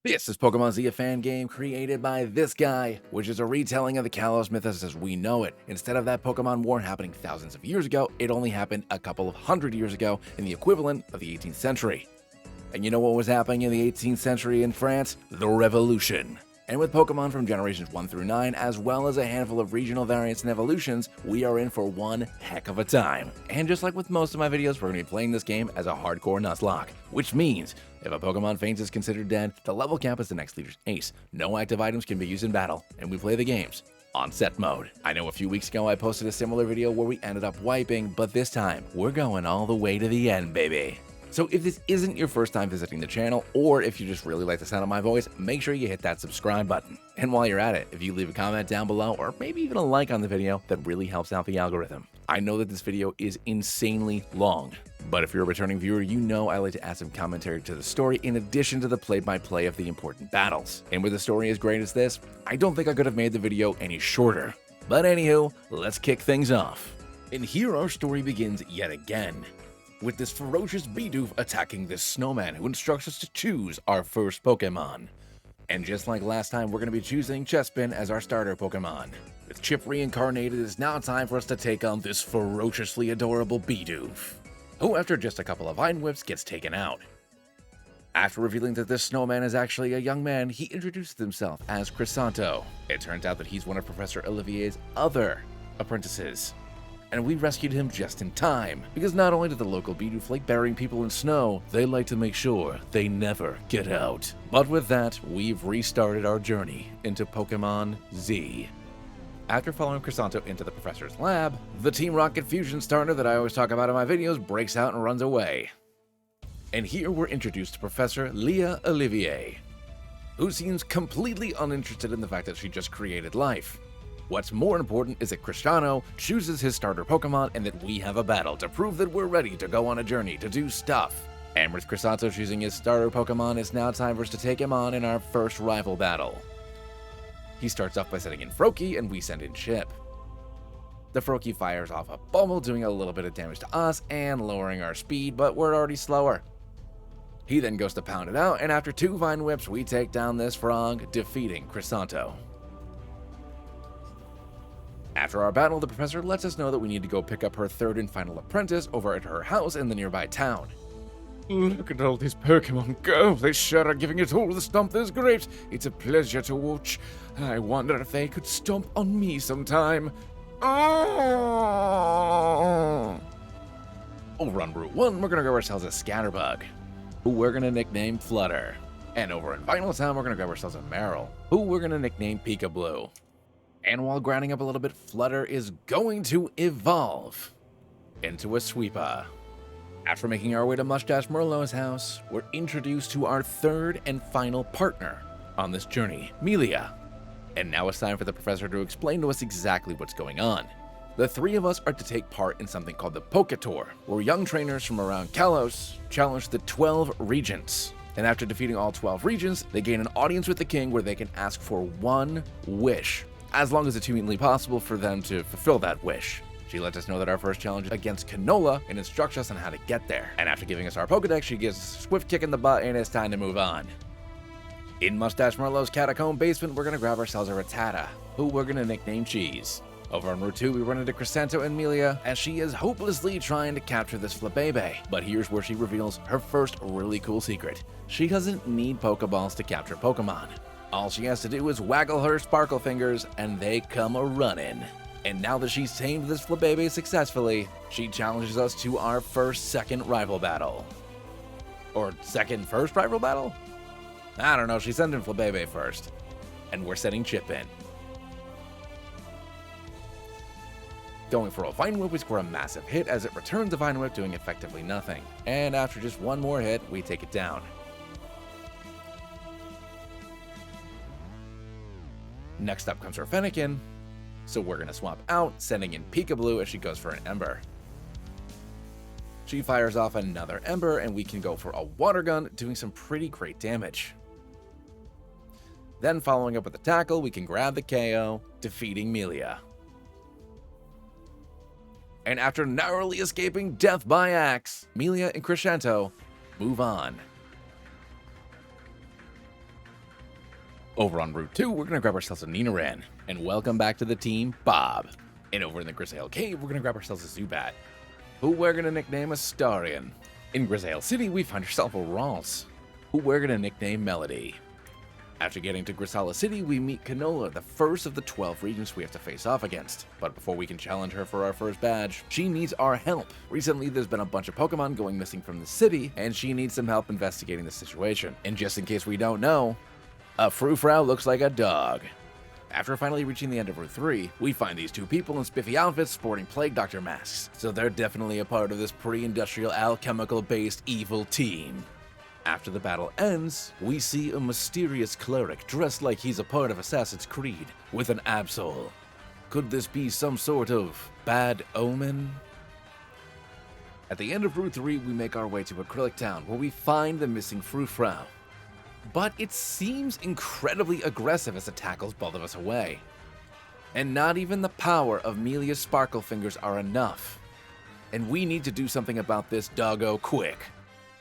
This is Pokemon Z, a fan game created by this guy, which is a retelling of the Kalos mythos as we know it. Instead of that Pokemon War happening thousands of years ago, it only happened a couple of hundred years ago in the equivalent of the 18th century. And you know what was happening in the 18th century in France? The Revolution. And with Pokemon from generations 1 through 9, as well as a handful of regional variants and evolutions, we are in for one heck of a time. And just like with most of my videos, we're going to be playing this game as a Hardcore Nuzlocke, which means if a Pokemon faints is considered dead, the level cap is the next leader's ace. No active items can be used in battle, and we play the games on set mode. I know a few weeks ago I posted a similar video where we ended up wiping, but this time, we're going all the way to the end, baby. So if this isn't your first time visiting the channel, or if you just really like the sound of my voice, make sure you hit that subscribe button. And while you're at it, if you leave a comment down below, or maybe even a like on the video, that really helps out the algorithm. I know that this video is insanely long, but if you're a returning viewer, you know I like to add some commentary to the story in addition to the play-by-play of the important battles. And with a story as great as this, I don't think I could have made the video any shorter. But anywho, let's kick things off. And here our story begins yet again, with this ferocious Bidoof attacking this snowman who instructs us to choose our first Pokemon. And just like last time, we're going to be choosing Chespin as our starter Pokemon. With Chip reincarnated, it is now time for us to take on this ferociously adorable Bidoof, who after just a couple of Vine Whips gets taken out. After revealing that this snowman is actually a young man, he introduces himself as Crisanto. It turns out that he's one of Professor Olivier's other apprentices, and we rescued him just in time, because not only do the local Bidoof like burying people in snow, they like to make sure they never get out. But with that, we've restarted our journey into Pokemon Z. After following Crisanto into the professor's lab, the Team Rocket fusion starter that I always talk about in my videos breaks out and runs away. And here we're introduced to Professor Leah Olivier, who seems completely uninterested in the fact that she just created life. What's more important is that Cristiano chooses his starter Pokemon and that we have a battle to prove that we're ready to go on a journey to do stuff. And with Crisanto choosing his starter Pokemon, it's now time for us to take him on in our first rival battle. He starts off by sending in Froakie and we send in Chip. The Froakie fires off a Bummel, doing a little bit of damage to us and lowering our speed, but we're already slower. He then goes to pound it out, and after 2 Vine Whips, we take down this frog, defeating Crisanto. After our battle, the professor lets us know that we need to go pick up her third and final apprentice over at her house in the nearby town. Look at all these Pokemon go, they sure are giving it all to stomp those grapes. It's a pleasure to watch. I wonder if they could stomp on me sometime. Oh! Over on Route 1, we're gonna grab ourselves a Scatterbug, who we're gonna nickname Flutter. And over in Vinyl Town, we're gonna grab ourselves a Marill, who we're gonna nickname Peekaboo. And while grinding up a little bit, Flutter is going to evolve into a Sweeper. After making our way to Mustache Merlot's house, we're introduced to our third and final partner on this journey, Melia. And now it's time for the professor to explain to us exactly what's going on. The 3 of us are to take part in something called the Poke Tour, where young trainers from around Kalos challenge the 12 regents. And after defeating all 12 regents, they gain an audience with the king where they can ask for one wish, as long as it's humanly possible for them to fulfill that wish. She lets us know that our first challenge is against Canola and instructs us on how to get there. And after giving us our Pokedex, she gives us a swift kick in the butt and it's time to move on. In Mustache Merlot's catacomb basement, we're gonna grab ourselves a Rattata, who we're gonna nickname Cheese. Over on Route 2, we run into Crisanto and Melia as she is hopelessly trying to capture this Flabébé. But here's where she reveals her first really cool secret. She doesn't need Pokeballs to capture Pokemon. All she has to do is waggle her sparkle fingers and they come a-running. And now that she's tamed this Flabébé successfully, she challenges us to our second rival battle. Or first rival battle? I don't know, she sent in Flabébé first. And we're sending Chip in. Going for a Vine Whip, we score a massive hit as it returns a Vine Whip, doing effectively nothing. And after just one more hit, we take it down. Next up comes her Fennekin, so we're gonna swap out, sending in Peekaboo as she goes for an Ember. She fires off another Ember, and we can go for a Water Gun, doing some pretty great damage. Then following up with a Tackle, we can grab the KO, defeating Melia. And after narrowly escaping death by axe, Melia and Crisanto move on. Over on Route 2, we're going to grab ourselves a Ninaran. And welcome back to the team, Bob. And over in the Grisaille Cave, we're going to grab ourselves a Zubat, who we're going to nickname Astarion. In Grisaille City, we find ourselves a Rance, who we're going to nickname Melody. After getting to Grisaille City, we meet Canola, the first of the 12 regions we have to face off against. But before we can challenge her for our first badge, she needs our help. Recently, there's been a bunch of Pokemon going missing from the city, and she needs some help investigating the situation. And just in case we don't know, a Frou-Frou looks like a dog. After finally reaching the end of Route 3, we find these two people in spiffy outfits sporting Plague Doctor masks, so they're definitely a part of this pre-industrial alchemical-based evil team. After the battle ends, we see a mysterious cleric dressed like he's a part of Assassin's Creed, with an Absol. Could this be some sort of bad omen? At the end of Route 3, we make our way to Acrylic Town, where we find the missing Frou-Frou. But it seems incredibly aggressive as it tackles both of us away. And not even the power of Melia's Sparkle Fingers are enough. And we need to do something about this doggo quick.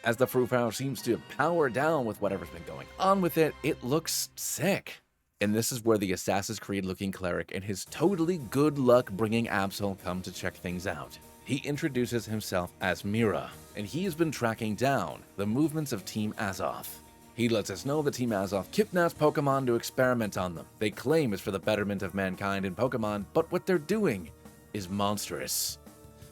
As the Frou-Frou seems to power down with whatever's been going on with it, it looks sick. And this is where the Assassin's Creed looking cleric and his totally good luck bringing Absol come to check things out. He introduces himself as Mira, and he has been tracking down the movements of Team Azoth. He lets us know that Team Azoth kidnaps Pokemon to experiment on them. They claim it's for the betterment of mankind and Pokemon, but what they're doing is monstrous.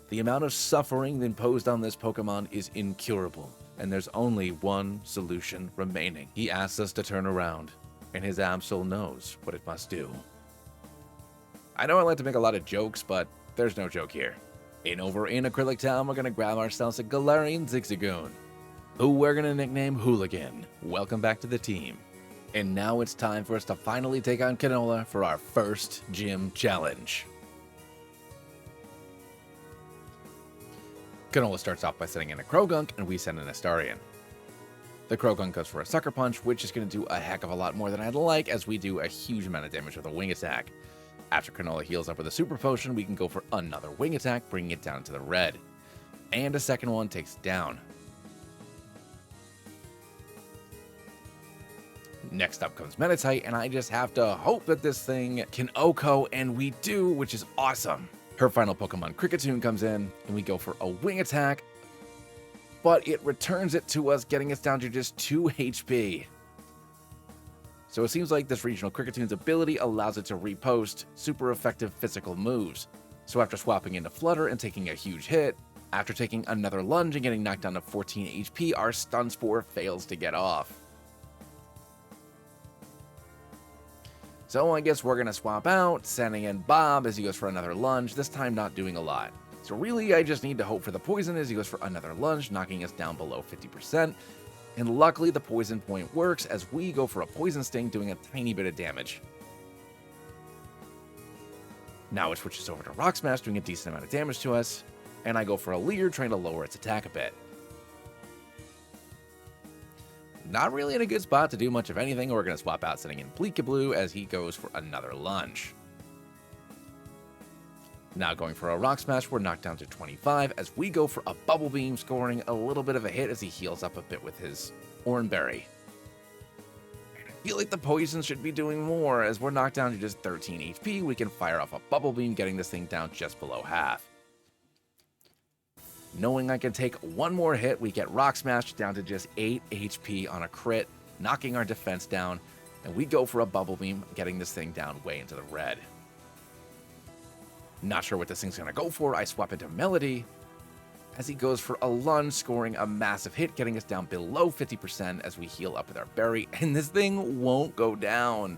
The amount of suffering imposed on this Pokemon is incurable, and there's only one solution remaining. He asks us to turn around, and his Absol knows what it must do. I know I like to make a lot of jokes, but there's no joke here. Over in Acrylic Town, we're going to grab ourselves a Galarian Zigzagoon, who we're going to nickname Hooligan. Welcome back to the team. And now it's time for us to finally take on Canola for our first gym challenge. Canola starts off by sending in a Krogunk, and we send in a Astarion. The Krogunk goes for a Sucker Punch, which is going to do a heck of a lot more than I'd like, as we do a huge amount of damage with a Wing Attack. After Canola heals up with a Super Potion, we can go for another Wing Attack, bringing it down to the red. And a second one takes it down. Next up comes Meditite, and I just have to hope that this thing can OHKO, and we do, which is awesome. Her final Pokemon, Kricketune, comes in, and we go for a Wing Attack, but it returns it to us, getting us down to just 2 HP. So it seems like this regional Kricketune's ability allows it to repost super effective physical moves. So after swapping into Flutter and taking a huge hit, after taking another lunge and getting knocked down to 14 HP, our Stun Spore fails to get off. So I guess we're going to swap out, sending in Bob as he goes for another lunge, this time not doing a lot. So really, I just need to hope for the poison as he goes for another lunge, knocking us down below 50%. And luckily, the poison point works as we go for a Poison Sting, doing a tiny bit of damage. Now it switches over to Rock Smash, doing a decent amount of damage to us. And I go for a Leer, trying to lower its attack a bit. Not really in a good spot to do much of anything. We're going to swap out, sending in Bleakablu as he goes for another lunge. Now going for a Rock Smash, we're knocked down to 25 as we go for a Bubble Beam, scoring a little bit of a hit as he heals up a bit with his Oranberry. I feel like the poison should be doing more as we're knocked down to just 13 HP. We can fire off a Bubble Beam, getting this thing down just below half. Knowing I can take one more hit, we get Rock Smash down to just 8 HP on a crit, knocking our defense down, and we go for a Bubble Beam, getting this thing down way into the red. Not sure what this thing's going to go for. I swap into Melody as he goes for a lunge, scoring a massive hit, getting us down below 50% as we heal up with our berry, and this thing won't go down.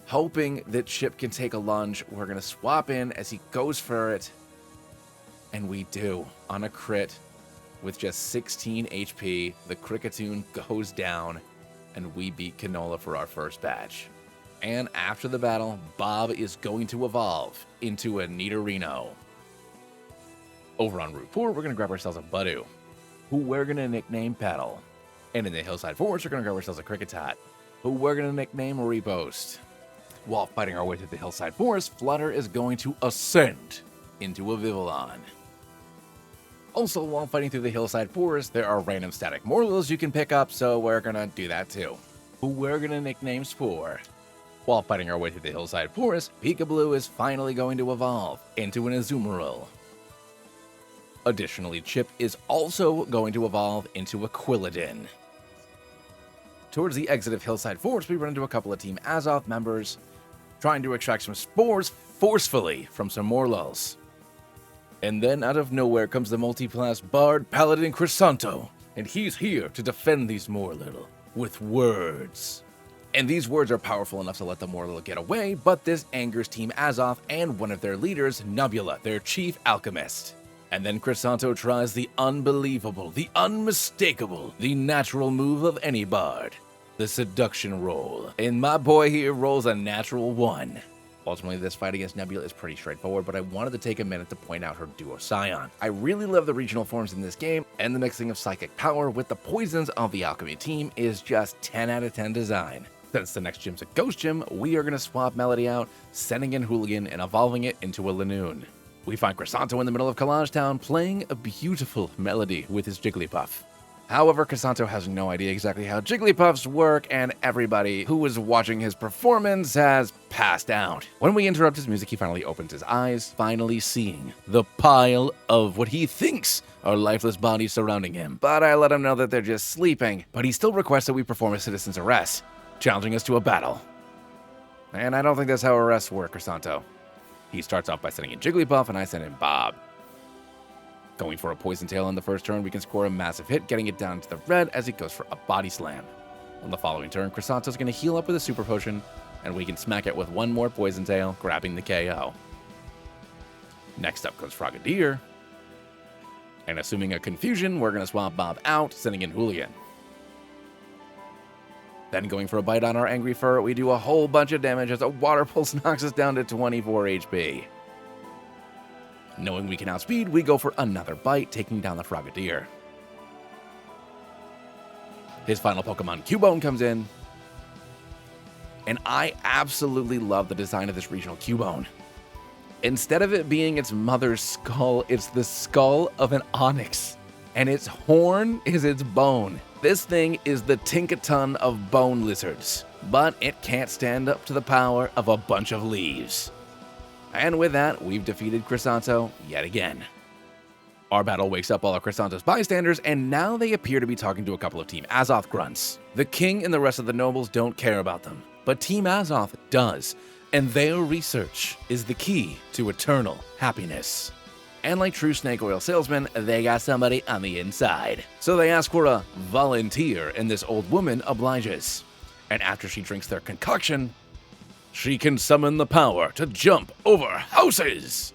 Hoping that Chip can take a lunge, we're going to swap in as he goes for it, and we do. On a crit with just 16 HP, the Kricketune goes down, and we beat Canola for our first badge. And after the battle, Bob is going to evolve into a Nidorino. Over on Route 4, we're going to grab ourselves a Budu, who we're going to nickname Petal. And in the Hillside Forest, we're going to grab ourselves a Kricketot, who we're going to nickname Repost. While fighting our way through the Hillside Forest, Flutter is going to ascend into a Vivillon. Also, while fighting through the Hillside Forest, there are random static Morlils you can pick up, so we're going to do that too. who we're gonna nickname Spore. While fighting our way through the hillside forest, Peekaboo is finally going to evolve into an Azumarill. Additionally, Chip is also going to evolve into a Quilladin. Towards the exit of Hillside Forest, we run into a couple of Team Azoth members trying to extract some spores forcefully from some Morlulls. And then out of nowhere comes the multi-class Bard Paladin Crisanto, and he's here to defend these Morlull with words. And these words are powerful enough to let the Morlull get away, but this angers Team Azoth and one of their leaders, Nebula, their chief alchemist. And then Crisanto tries the unbelievable, the unmistakable, the natural move of any bard, the seduction roll. And my boy here rolls a natural 1. Ultimately, this fight against Nebula is pretty straightforward, but I wanted to take a minute to point out her duo Scion. I really love the regional forms in this game, and the mixing of psychic power with the poisons of the Alchemy team is just 10 out of 10 design. Since the next gym's a ghost gym, we are going to swap Melody out, sending in Hooligan and evolving it into a Lanoon. We find Crisanto in the middle of Collage Town playing a beautiful melody with his Jigglypuff. However, Crisanto has no idea exactly how Jigglypuffs work, and everybody who was watching his performance has passed out. When we interrupt his music, he finally opens his eyes, finally seeing the pile of what he thinks are lifeless bodies surrounding him. But I let him know that they're just sleeping, but he still requests that we perform a citizen's arrest, challenging us to a battle. And I don't think that's how arrests work, Crisanto. He starts off by sending in Jigglypuff, and I send in Bob. Going for a Poison Tail on the first turn, we can score a massive hit, getting it down to the red as he goes for a Body Slam. On the following turn, Crisanto's going to heal up with a Super Potion, and we can smack it with one more Poison Tail, grabbing the KO. Next up comes Frogadier. And assuming a confusion, we're going to swap Bob out, sending in Hooligan. Then going for a bite on our Angry Fur, we do a whole bunch of damage as a Water Pulse knocks us down to 24 HP. Knowing we can outspeed, we go for another bite, taking down the Frogadier. His final Pokemon, Cubone, comes in. And I absolutely love the design of this regional Cubone. Instead of it being its mother's skull, it's the skull of an Onyx. And its horn is its bone. This thing is the Tinkaton of bone lizards, but it can't stand up to the power of a bunch of leaves. And with that, we've defeated Crisanto yet again. Our battle wakes up all of Crisanto's bystanders, and now they appear to be talking to a couple of Team Azoth grunts. The king and the rest of the nobles don't care about them, but Team Azoth does, and their research is the key to eternal happiness. And like true snake oil salesmen, they got somebody on the inside. So they ask for a volunteer, and this old woman obliges. And after she drinks their concoction, she can summon the power to jump over houses.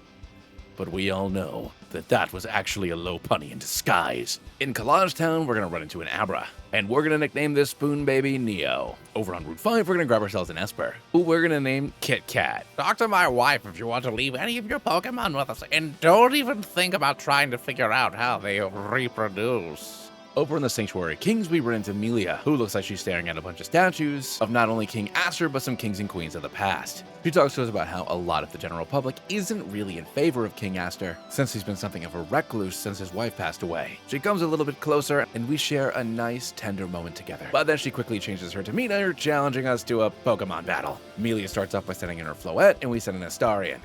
But we all know that that was actually a low punny in disguise. In Collage Town, we're gonna run into an Abra, and we're gonna nickname this spoon baby Neo. Over on Route 5, we're gonna grab ourselves an Esper, who we're gonna name Kit Kat. Talk to my wife if you want to leave any of your Pokemon with us, and don't even think about trying to figure out how they reproduce. Over in the Sanctuary Kings, we run into Amelia, who looks like she's staring at a bunch of statues of not only King Aster, but some kings and queens of the past. She talks to us about how a lot of the general public isn't really in favor of King Aster, since he's been something of a recluse since his wife passed away. She comes a little bit closer, and we share a nice, tender moment together. But then she quickly changes her demeanor, challenging us to a Pokemon battle. Amelia starts off by sending in her Floette, and we send in Astarion.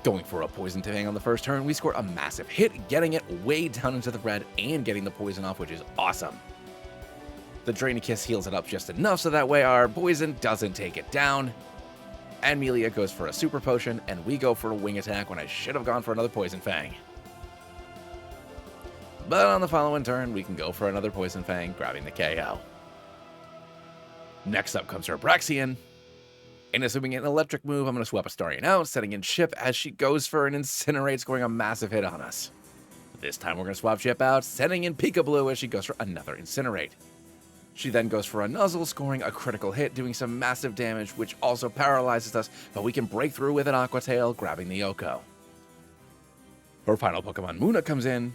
Going for a Poison Tang on the first turn, we score a massive hit, getting it way down into the red and getting the poison off, which is awesome. The Drain Kiss heals it up just enough so that way our poison doesn't take it down. And Amelia goes for a Super Potion, and we go for a Wing Attack when I should have gone for another Poison Fang. But on the following turn, we can go for another Poison Fang, grabbing the KO. Next up comes her Braxian. And assuming an electric move, I'm going to swap Astarion out, setting in Chip as she goes for an Incinerate, scoring a massive hit on us. This time we're going to swap Chip out, setting in Peekaboo as she goes for another Incinerate. She then goes for a Nuzzle, scoring a critical hit, doing some massive damage, which also paralyzes us, but we can break through with an Aqua Tail, grabbing the Oko. Her final Pokemon, Munna, comes in.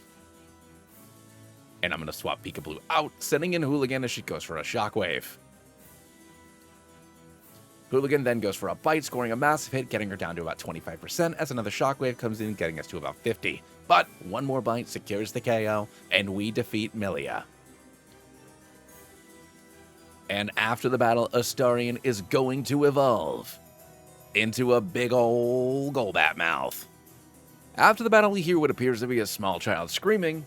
And I'm going to swap Peekaboo out, sending in Hooligan as she goes for a Shockwave. Hooligan then goes for a bite, scoring a massive hit, getting her down to about 25%, as another Shockwave comes in, getting us to about 50. But one more bite secures the KO, and we defeat Melia. And after the battle, Astarion is going to evolve into a big ol' Golbat mouth. After the battle, we hear what appears to be a small child screaming,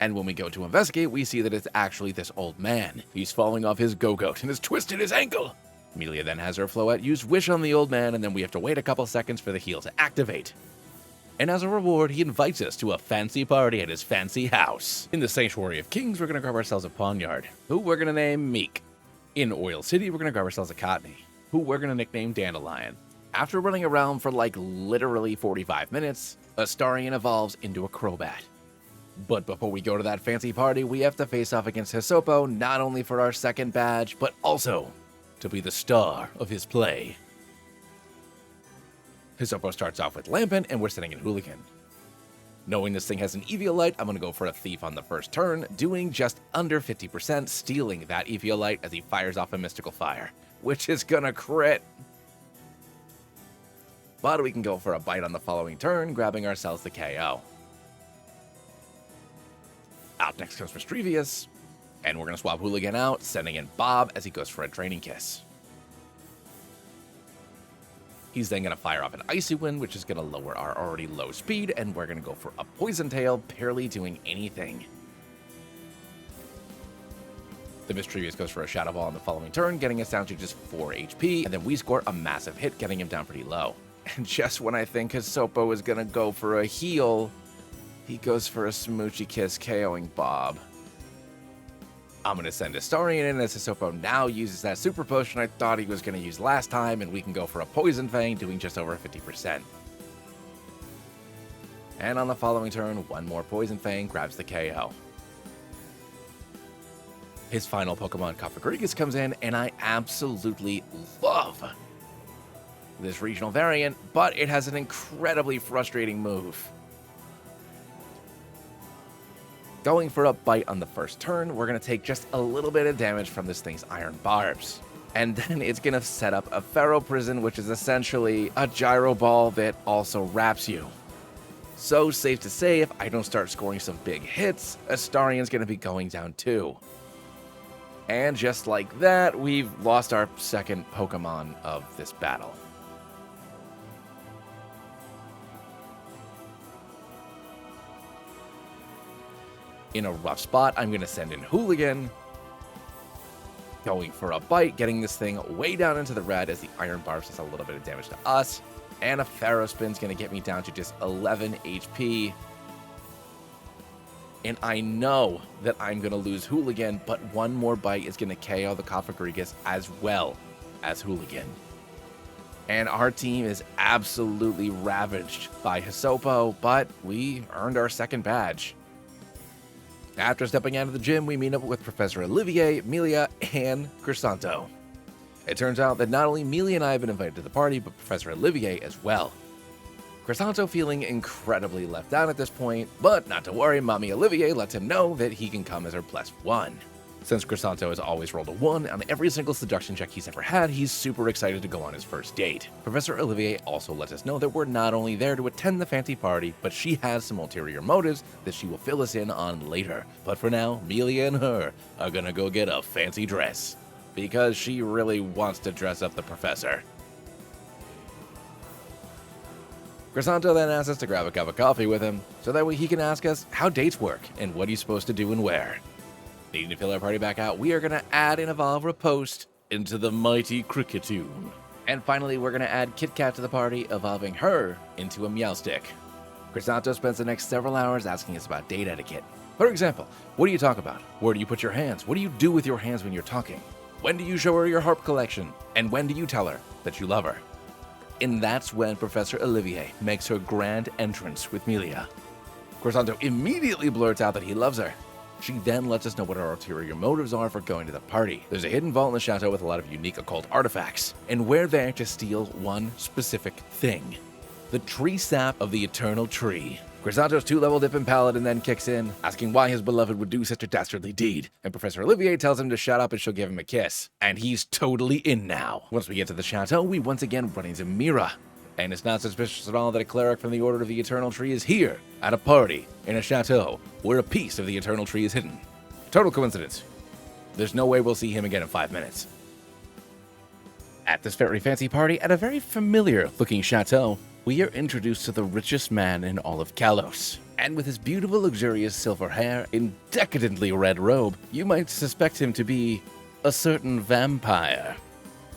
and when we go to investigate, we see that it's actually this old man. He's falling off his go-goat and has twisted his ankle. Amelia then has her Floette use Wish on the old man, and then we have to wait a couple seconds for the heal to activate. And as a reward, he invites us to a fancy party at his fancy house. In the Sanctuary of Kings, we're going to grab ourselves a Pawnyard, who we're going to name Meek. In Oil City, we're going to grab ourselves a Cottony, who we're going to nickname Dandelion. After running around for like literally 45 minutes, Astarion evolves into a Crobat. But before we go to that fancy party, we have to face off against Hisopo, not only for our second badge, but also to be the star of his play. Hisopo starts off with Lampin, and we're sitting in Hooligan. Knowing this thing has an Eviolite, I'm going to go for a Thief on the first turn, doing just under 50%, stealing that Eviolite as he fires off a Mystical Fire, which is going to crit. But we can go for a Bite on the following turn, grabbing ourselves the KO. Out next comes Mischievous, and we're going to swap Hooligan out, sending in Bob as he goes for a Draining Kiss. He's then going to fire off an Icy Wind, which is going to lower our already low speed, and we're going to go for a Poison Tail, barely doing anything. The Mischievous goes for a Shadow Ball on the following turn, getting us down to just 4 HP, and then we score a massive hit, getting him down pretty low. And just when I think Hisopo is going to go for a heal, he goes for a Smoochy Kiss, KOing Bob. I'm going to send Astarion in as Hisopo now uses that Super Potion I thought he was going to use last time, and we can go for a Poison Fang, doing just over 50%. And on the following turn, one more Poison Fang grabs the KO. His final Pokemon, Confronting, comes in, and I absolutely love this regional variant, but it has an incredibly frustrating move. Going for a Bite on the first turn, we're going to take just a little bit of damage from this thing's Iron Barbs. And then it's going to set up a Pharaoh Prison, which is essentially a Gyro Ball that also wraps you. So safe to say, if I don't start scoring some big hits, Astarion's going to be going down too. And just like that, we've lost our second Pokemon of this battle. In a rough spot, I'm going to send in Hooligan, going for a Bite, getting this thing way down into the red as the Iron Barbs does a little bit of damage to us. And a Pharaoh Spin's going to get me down to just 11 HP. And I know that I'm going to lose Hooligan, but one more Bite is going to KO the Confronting as well as Hooligan. And our team is absolutely ravaged by Hisopo, but we earned our second badge. After stepping out of the gym, we meet up with Professor Olivier, Amelia, and Crisanto. It turns out that not only Amelia and I have been invited to the party, but Professor Olivier as well. Crisanto feeling incredibly left out at this point, but not to worry, Mommy Olivier lets him know that he can come as her +1. Since Crisanto has always rolled a 1 on every single seduction check he's ever had, he's super excited to go on his first date. Professor Olivier also lets us know that we're not only there to attend the fancy party, but she has some ulterior motives that she will fill us in on later. But for now, Amelia and her are gonna go get a fancy dress, because she really wants to dress up the professor. Crisanto then asks us to grab a cup of coffee with him, so that way he can ask us how dates work and what he's supposed to do and where. Needing to fill our party back out, we are going to add and evolve Riposte into the mighty Cricketoon. And finally, we're going to add Kit Kat to the party, evolving her into a Meowstick. Crisanto spends the next several hours asking us about date etiquette. For example, what do you talk about? Where do you put your hands? What do you do with your hands when you're talking? When do you show her your harp collection? And when do you tell her that you love her? And that's when Professor Olivier makes her grand entrance with Amelia. Crisanto immediately blurts out that he loves her. She then lets us know what our ulterior motives are for going to the party. There's a hidden vault in the chateau with a lot of unique occult artifacts, and we're there to steal one specific thing: the tree sap of the eternal tree. Crisanto's 2-level dip in Paladin then kicks in, asking why his beloved would do such a dastardly deed, and Professor Olivier tells him to shut up and she'll give him a kiss. And he's totally in now. Once we get to the chateau, we once again run into Mira. And it's not suspicious at all that a cleric from the Order of the Eternal Tree is here, at a party, in a chateau, where a piece of the Eternal Tree is hidden. Total coincidence. There's no way we'll see him again in 5 minutes. At this very fancy party at a very familiar-looking chateau, we are introduced to the richest man in all of Kalos. And with his beautiful, luxurious silver hair in decadently red robe, you might suspect him to be a certain vampire.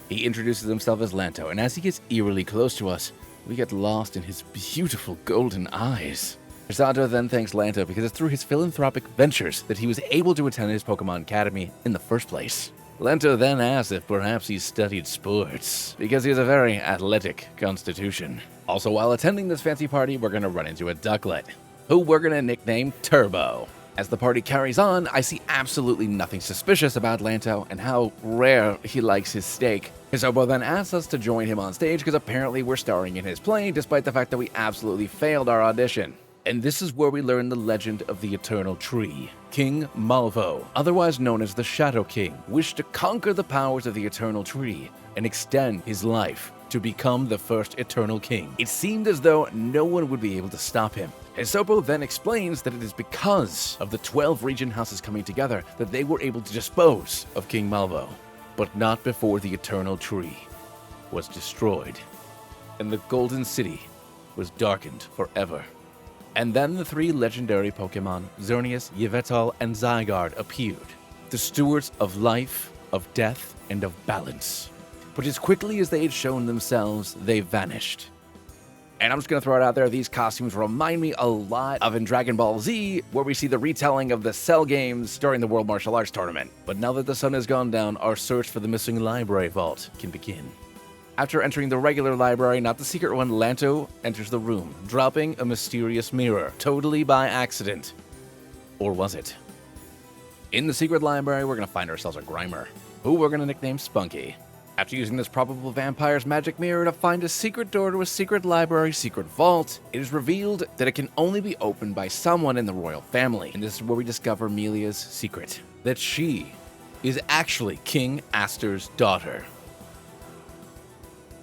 He introduces himself as Lanto, and as he gets eerily close to us, we get lost in his beautiful golden eyes. Sato then thanks Lanto because it's through his philanthropic ventures that he was able to attend his Pokemon Academy in the first place. Lanto then asks if perhaps he's studied sports, because he has a very athletic constitution. Also, while attending this fancy party, we're going to run into a ducklet, who we're going to nickname Turbo. As the party carries on, I see absolutely nothing suspicious about Lanto and how rare he likes his steak. Turbo then asks us to join him on stage because apparently we're starring in his play, despite the fact that we absolutely failed our audition. And this is where we learn the legend of the Eternal Tree. King Malvo, otherwise known as the Shadow King, wished to conquer the powers of the Eternal Tree and extend his life to become the first Eternal King. It seemed as though no one would be able to stop him. Hisopo then explains that it is because of the 12 region houses coming together that they were able to dispose of King Malvo, but not before the Eternal Tree was destroyed, and the Golden City was darkened forever. And then the 3 legendary Pokemon, Xerneas, Yveltal, and Zygarde appeared, the stewards of life, of death, and of balance. But as quickly as they had shown themselves, they vanished. And I'm just going to throw it out there, these costumes remind me a lot of in Dragon Ball Z, where we see the retelling of the Cell games during the World Martial Arts Tournament. But now that the sun has gone down, our search for the missing library vault can begin. After entering the regular library, not the secret one, Lanto enters the room, dropping a mysterious mirror, totally by accident. Or was it? In the secret library, we're going to find ourselves a Grimer, who we're going to nickname Spunky. After using this probable vampire's magic mirror to find a secret door to a secret library, secret vault, it is revealed that it can only be opened by someone in the royal family. And this is where we discover Melia's secret, that she is actually King Aster's daughter.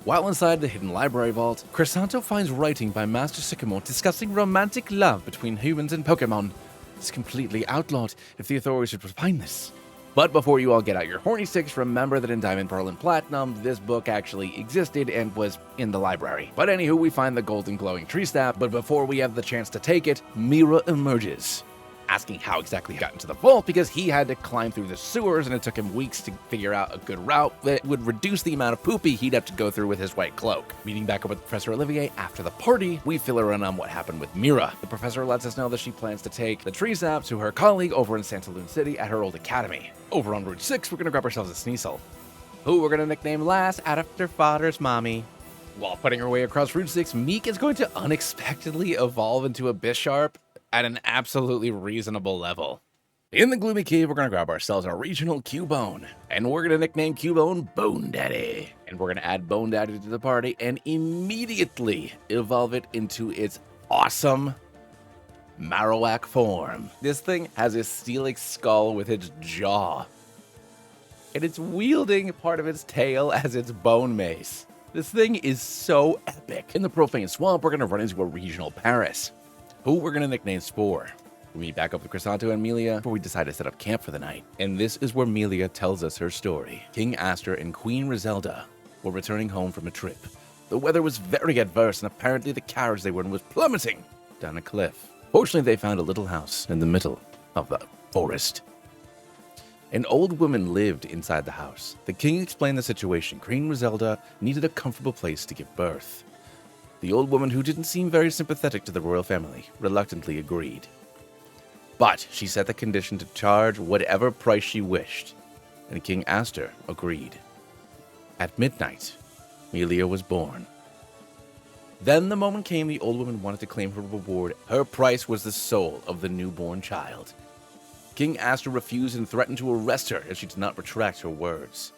While inside the hidden library vault, Crisanto finds writing by Master Sycamore discussing romantic love between humans and Pokemon. It's completely outlawed if the authorities would find this. But before you all get out your horny sticks, remember that in Diamond, Pearl, and Platinum, this book actually existed and was in the library. But anywho, we find the golden glowing tree staff, but before we have the chance to take it, Mira emerges, asking how exactly he got into the vault because he had to climb through the sewers and it took him weeks to figure out a good route that would reduce the amount of poopy he'd have to go through with his white cloak. Meeting back up with Professor Olivier after the party, we fill her in on what happened with Mira. The professor lets us know that she plans to take the tree sap to her colleague over in Santa Luna City at her old academy. Over on Route 6, we're gonna grab ourselves a Sneasel, who we're gonna nickname last after Father's mommy. While putting her way across Route 6, Meek is going to unexpectedly evolve into a Bisharp at an absolutely reasonable level. In the gloomy cave, we're going to grab ourselves a regional Cubone, and we're going to nickname Cubone Bone Daddy. And we're going to add Bone Daddy to the party and immediately evolve it into its awesome Marowak form. This thing has a Steelix skull with its jaw, and it's wielding part of its tail as its bone mace. This thing is so epic. In the Profane Swamp, we're going to run into a regional Paris, who we're going to nickname Spore. We meet back up with Crisanto and Melia before we decide to set up camp for the night. And this is where Melia tells us her story. King Aster and Queen Rizelda were returning home from a trip. The weather was very adverse and apparently the carriage they were in was plummeting down a cliff. Fortunately, they found a little house in the middle of the forest. An old woman lived inside the house. The king explained the situation. Queen Rizelda needed a comfortable place to give birth. The old woman, who didn't seem very sympathetic to the royal family, reluctantly agreed. But she set the condition to charge whatever price she wished, and King Aster agreed. At midnight, Melia was born. Then the moment came the old woman wanted to claim her reward. Her price was the soul of the newborn child. King Aster refused and threatened to arrest her if she did not retract her words.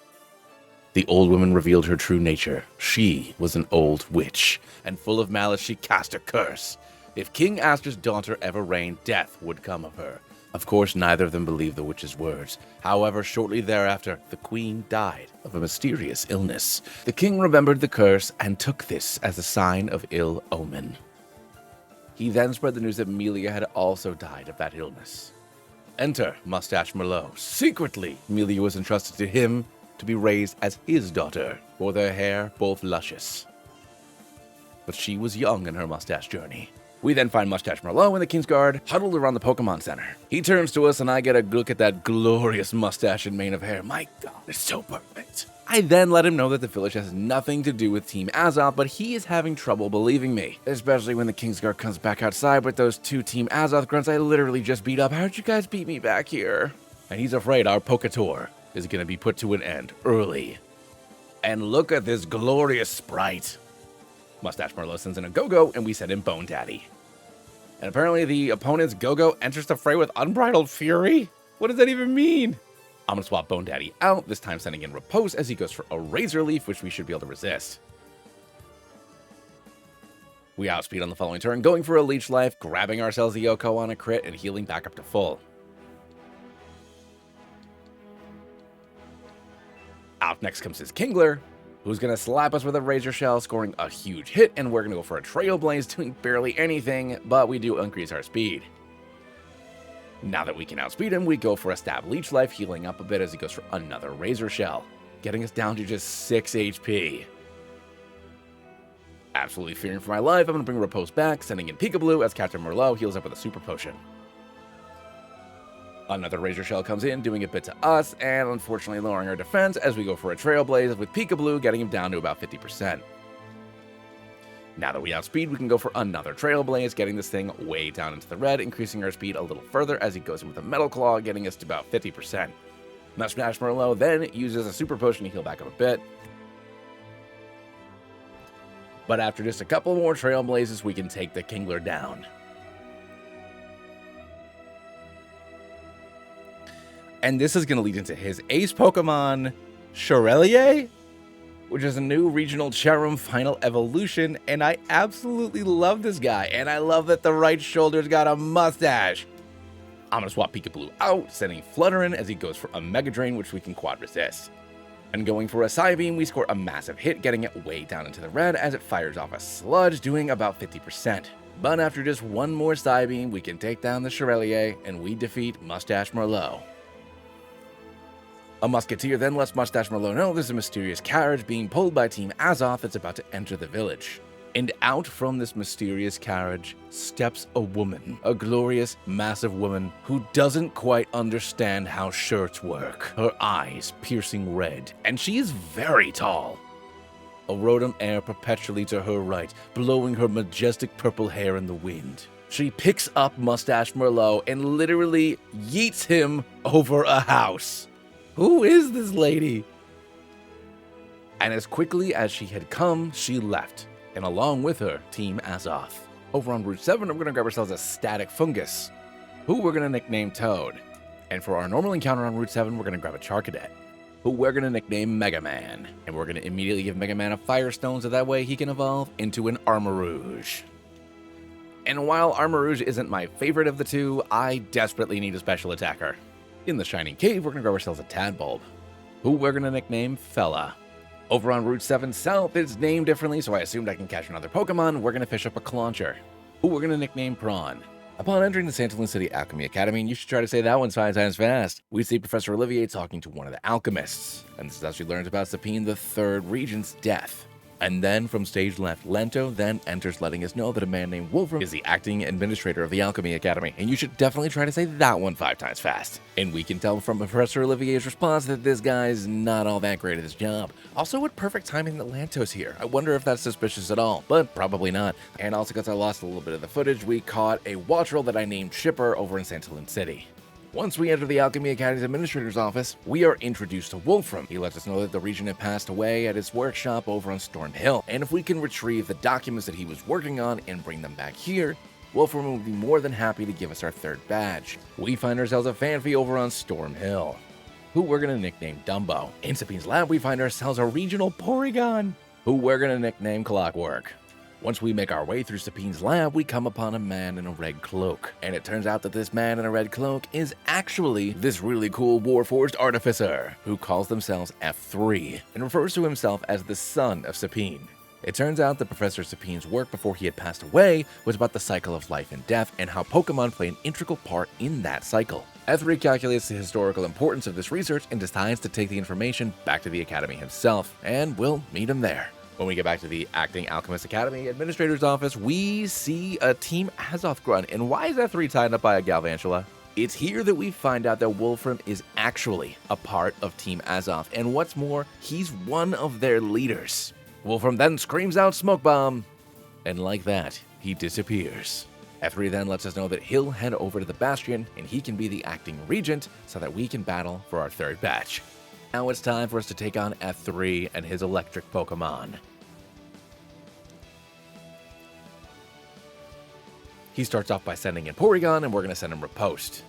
The old woman revealed her true nature. She was an old witch, and full of malice she cast a curse. If King Aster's daughter ever reigned, death would come of her. Of course, neither of them believed the witch's words. However, shortly thereafter, the queen died of a mysterious illness. The king remembered the curse and took this as a sign of ill omen. He then spread the news that Melia had also died of that illness. Enter Mustache Merlot. Secretly, Amelia was entrusted to him to be raised as his daughter, for their hair both luscious. But she was young in her mustache journey. We then find Mustache Merlot in the Kingsguard, huddled around the Pokemon Center. He turns to us and I get a look at that glorious mustache and mane of hair. My god, it's so perfect. I then let him know that the village has nothing to do with Team Azoth, but he is having trouble believing me. Especially when the Kingsguard comes back outside with those 2 Team Azoth grunts I literally just beat up. How'd you guys beat me back here? And he's afraid our Poketour is going to be put to an end early. And look at this glorious sprite. Mustache Merlot sends in a Go-Go, and we send in Bone Daddy. And apparently the opponent's Go-Go enters the fray with unbridled fury? What does that even mean? I'm gonna swap Bone Daddy out, this time sending in Repose as he goes for a Razor Leaf, which we should be able to resist. We outspeed on the following turn, going for a Leech Life, grabbing ourselves a Yoko on a crit, and healing back up to full. Out next comes his Kingler, who's going to slap us with a Razor Shell, scoring a huge hit, and we're going to go for a Trailblaze, doing barely anything, but we do increase our speed. Now that we can outspeed him, we go for a Stab Leech Life, healing up a bit as he goes for another Razor Shell, getting us down to just 6 HP. Absolutely fearing for my life, I'm going to bring Repose back, sending in Peekaboo as Captain Merlot heals up with a Super Potion. Another Razor Shell comes in, doing a bit to us, and unfortunately lowering our defense as we go for a Trailblaze, with Peekaboo getting him down to about 50%. Now that we outspeed, we can go for another Trailblaze, getting this thing way down into the red, increasing our speed a little further as he goes in with a Metal Claw, getting us to about 50%. Mustache Merlot then uses a Super Potion to heal back up a bit. But after just a couple more Trailblazes, we can take the Kingler down. And this is going to lead into his ace Pokemon, Shirelier, which is a new regional Cherum final evolution, and I absolutely love this guy, and I love that the right shoulder's got a mustache. I'm going to swap Peekaboo out, sending Flutterin as he goes for a Mega Drain, which we can quad resist. And going for a Psybeam, we score a massive hit, getting it way down into the red as it fires off a Sludge, doing about 50%. But after just one more Psybeam, we can take down the Shirelier, and we defeat Mustache Merlot. A Musketeer then lets Mustache Merlot know there's a mysterious carriage being pulled by Team Azoth that's about to enter the village. And out from this mysterious carriage steps a woman, a glorious, massive woman who doesn't quite understand how shirts work. Her eyes piercing red, and she is very tall. A Rotom air perpetually to her right, blowing her majestic purple hair in the wind. She picks up Mustache Merlot and literally yeets him over a house. Who is this lady? And as quickly as she had come, she left, and along with her, Team Azoth. Over on Route 7, we're going to grab ourselves a Static Fungus, who we're going to nickname Toad. And for our normal encounter on Route 7, we're going to grab a Charcadet, who we're going to nickname Mega Man. And we're going to immediately give Mega Man a Firestone so that way he can evolve into an Armarouge. And while Armarouge isn't my favorite of the two, I desperately need a special attacker. In the Shining Cave, we're going to grab ourselves a Tadbulb, who we're going to nickname Fella. Over on Route 7 South, it's named differently, so I assumed I can catch another Pokemon. We're going to fish up a Clauncher, who we're going to nickname Prawn. Upon entering the Santalin City Alchemy Academy, and you should try to say that one 5 times fast, we see Professor Olivier talking to one of the alchemists, and this is how she learns about Sapine the Third Regent's death. And then, from stage left, Lanto then enters, letting us know that a man named Wolfram is the acting administrator of the Alchemy Academy, and you should definitely try to say that one 5 times fast. And we can tell from Professor Olivier's response that this guy's not all that great at his job. Also, what perfect timing that Lanto's here. I wonder if that's suspicious at all, but probably not. And also, because I lost a little bit of the footage, we caught a Wattrel that I named Chipper over in Santalin City. Once we enter the Alchemy Academy's administrator's office, we are introduced to Wolfram. He lets us know that the regent had passed away at his workshop over on Storm Hill, and if we can retrieve the documents that he was working on and bring them back here, Wolfram will be more than happy to give us our 3rd badge. We find ourselves a Fanfy over on Storm Hill, who we're going to nickname Dumbo. In Sapine's lab, we find ourselves a regional Porygon, who we're going to nickname Clockwork. Once we make our way through Sapine's lab, we come upon a man in a red cloak. And it turns out that this man in a red cloak is actually this really cool Warforged artificer, who calls themselves F3, and refers to himself as the son of Sapine. It turns out that Professor Sapine's work before he had passed away was about the cycle of life and death, and how Pokemon play an integral part in that cycle. F3 calculates the historical importance of this research and decides to take the information back to the Academy himself, and we'll meet him there. When we get back to the Acting Alchemist Academy Administrator's office, we see a Team Azoth grunt. And why is F3 tied up by a Galvantula? It's here that we find out that Wolfram is actually a part of Team Azoth, and what's more, he's one of their leaders. Wolfram then screams out smoke bomb, and like that, he disappears. F3 then lets us know that he'll head over to the Bastion, and he can be the acting regent so that we can battle for our third batch. Now it's time for us to take on F3 and his electric Pokemon. He starts off by sending in Porygon, and we're going to send him Riposte.